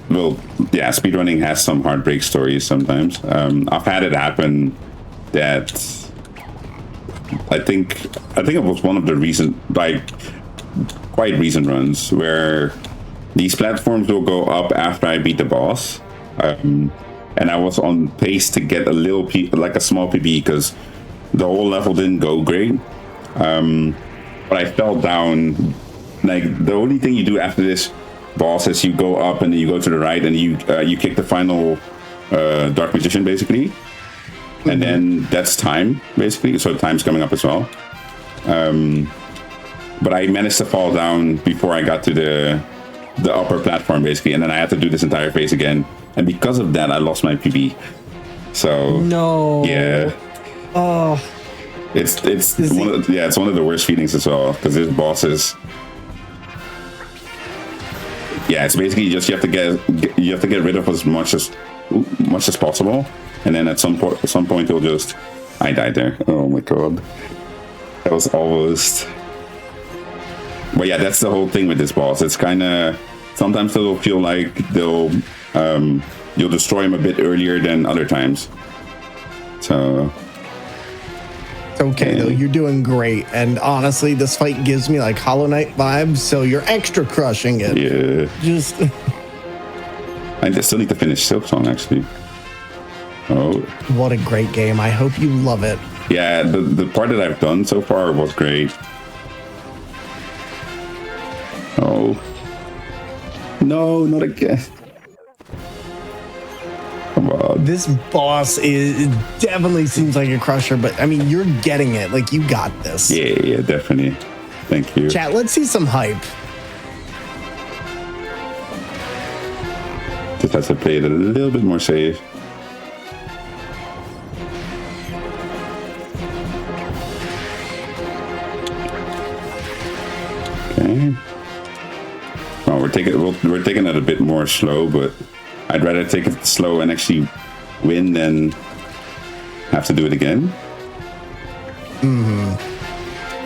well, yeah, speedrunning has some heartbreak stories sometimes. I've had it happen that I think it was one of the quite recent runs where these platforms will go up after I beat the boss. And I was on pace to get a little like a small PB because the whole level didn't go great. But I fell down. Like the only thing you do after this boss is you go up and then you go to the right and you kick the final Dark Magician basically. And then that's time basically. So time's coming up as well. But I managed to fall down before I got to the upper platform basically, and then I had to do this entire phase again. And because of that, I lost my PB. So no. Yeah. Oh. It's one of the worst feelings as well, because this boss is. Yeah, it's basically just you have to get rid of as much as possible, and then at some point you'll just. I died there. Oh my god, that was almost. But yeah, that's the whole thing with this boss. It's kind of sometimes it'll feel like you'll destroy him a bit earlier than other times. So. It's okay though, you're doing great, and honestly, this fight gives me like Hollow Knight vibes, so you're extra crushing it. Yeah. Just. I still need to finish Silksong actually. Oh. What a great game! I hope you love it. Yeah, the part that I've done so far was great. Oh. No, not again. Come on. This boss definitely seems like a crusher, but I mean, you're getting it. Like, you got this. Yeah, definitely. Thank you. Chat, let's see some hype. Just have to play it a little bit more safe. Okay. Well, we're taking it a bit more slow, but I'd rather take it slow and actually win than have to do it again.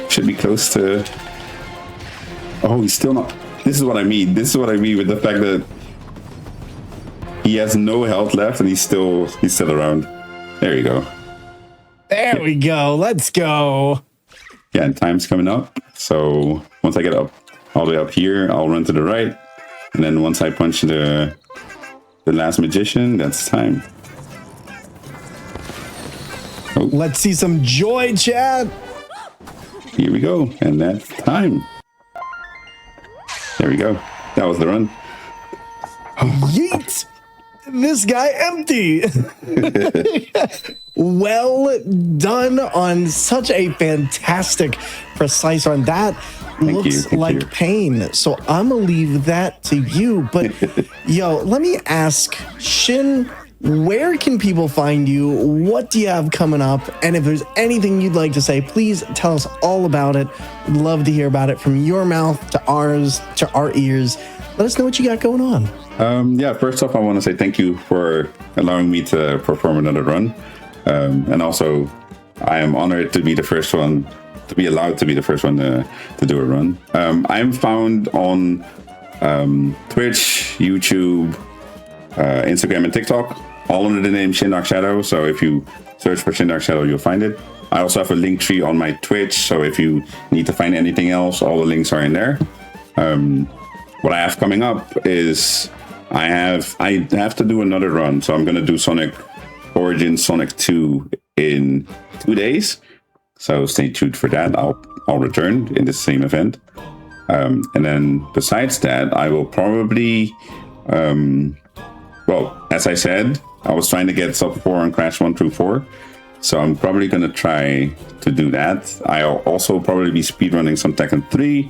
Should be close to. Oh, he's still not. This is what I mean. This is what I mean with the fact that he has no health left and he's still around. There you go. There we go. Let's go. Yeah, and time's coming up. So once I get up all the way up here, I'll run to the right. And then once I punch the last magician, that's time. Oh. Let's see some joy, chat. Here we go. And that's time. There we go. That was the run. Yeet. This guy empty. Well done on such a fantastic, precise run. That looks like pain. So I'm going to leave that to you. But yo, let me ask, Shin, where can people find you? What do you have coming up? And if there's anything you'd like to say, please tell us all about it. We'd love to hear about it from your mouth to ours, to our ears. Let us know what you got going on. Yeah, first off, I want to say thank you for allowing me to perform another run. And also, I am honored to be the first one, to be allowed to be the first one to do a run. I'm found on Twitch, YouTube, Instagram, and TikTok, all under the name ShinDarkShadow. So if you search for ShinDarkShadow, you'll find it. I also have a link tree on my Twitch. So if you need to find anything else, all the links are in there. What I have coming up is I have to do another run. So I'm going to do Sonic Origins Sonic 2 in 2 days. So stay tuned for that. I'll return in the same event. And then besides that, I will probably, well, as I said, I was trying to get sub 4 on Crash 1 through 4. So I'm probably going to try to do that. I'll also probably be speedrunning some Tekken 3.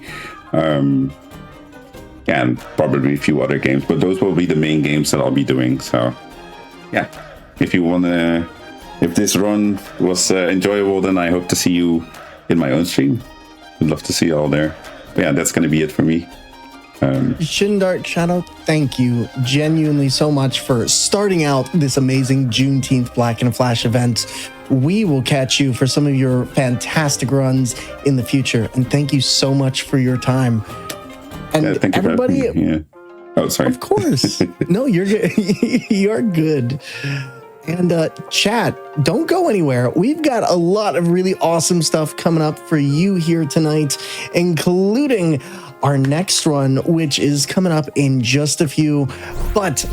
And probably a few other games, but those will be the main games that I'll be doing. So yeah, if you want to, if this run was enjoyable, then I hope to see you in my own stream. I'd love to see you all there. But yeah, that's going to be it for me. ShinDarkShadow, thank you genuinely so much for starting out this amazing Juneteenth Black and Flash event. We will catch you for some of your fantastic runs in the future. And thank you so much for your time. And yeah, thank you everybody, for yeah. Oh, sorry. Of course. No, you're good. You're good. And chat, don't go anywhere. We've got a lot of really awesome stuff coming up for you here tonight, including our next run, which is coming up in just a few. But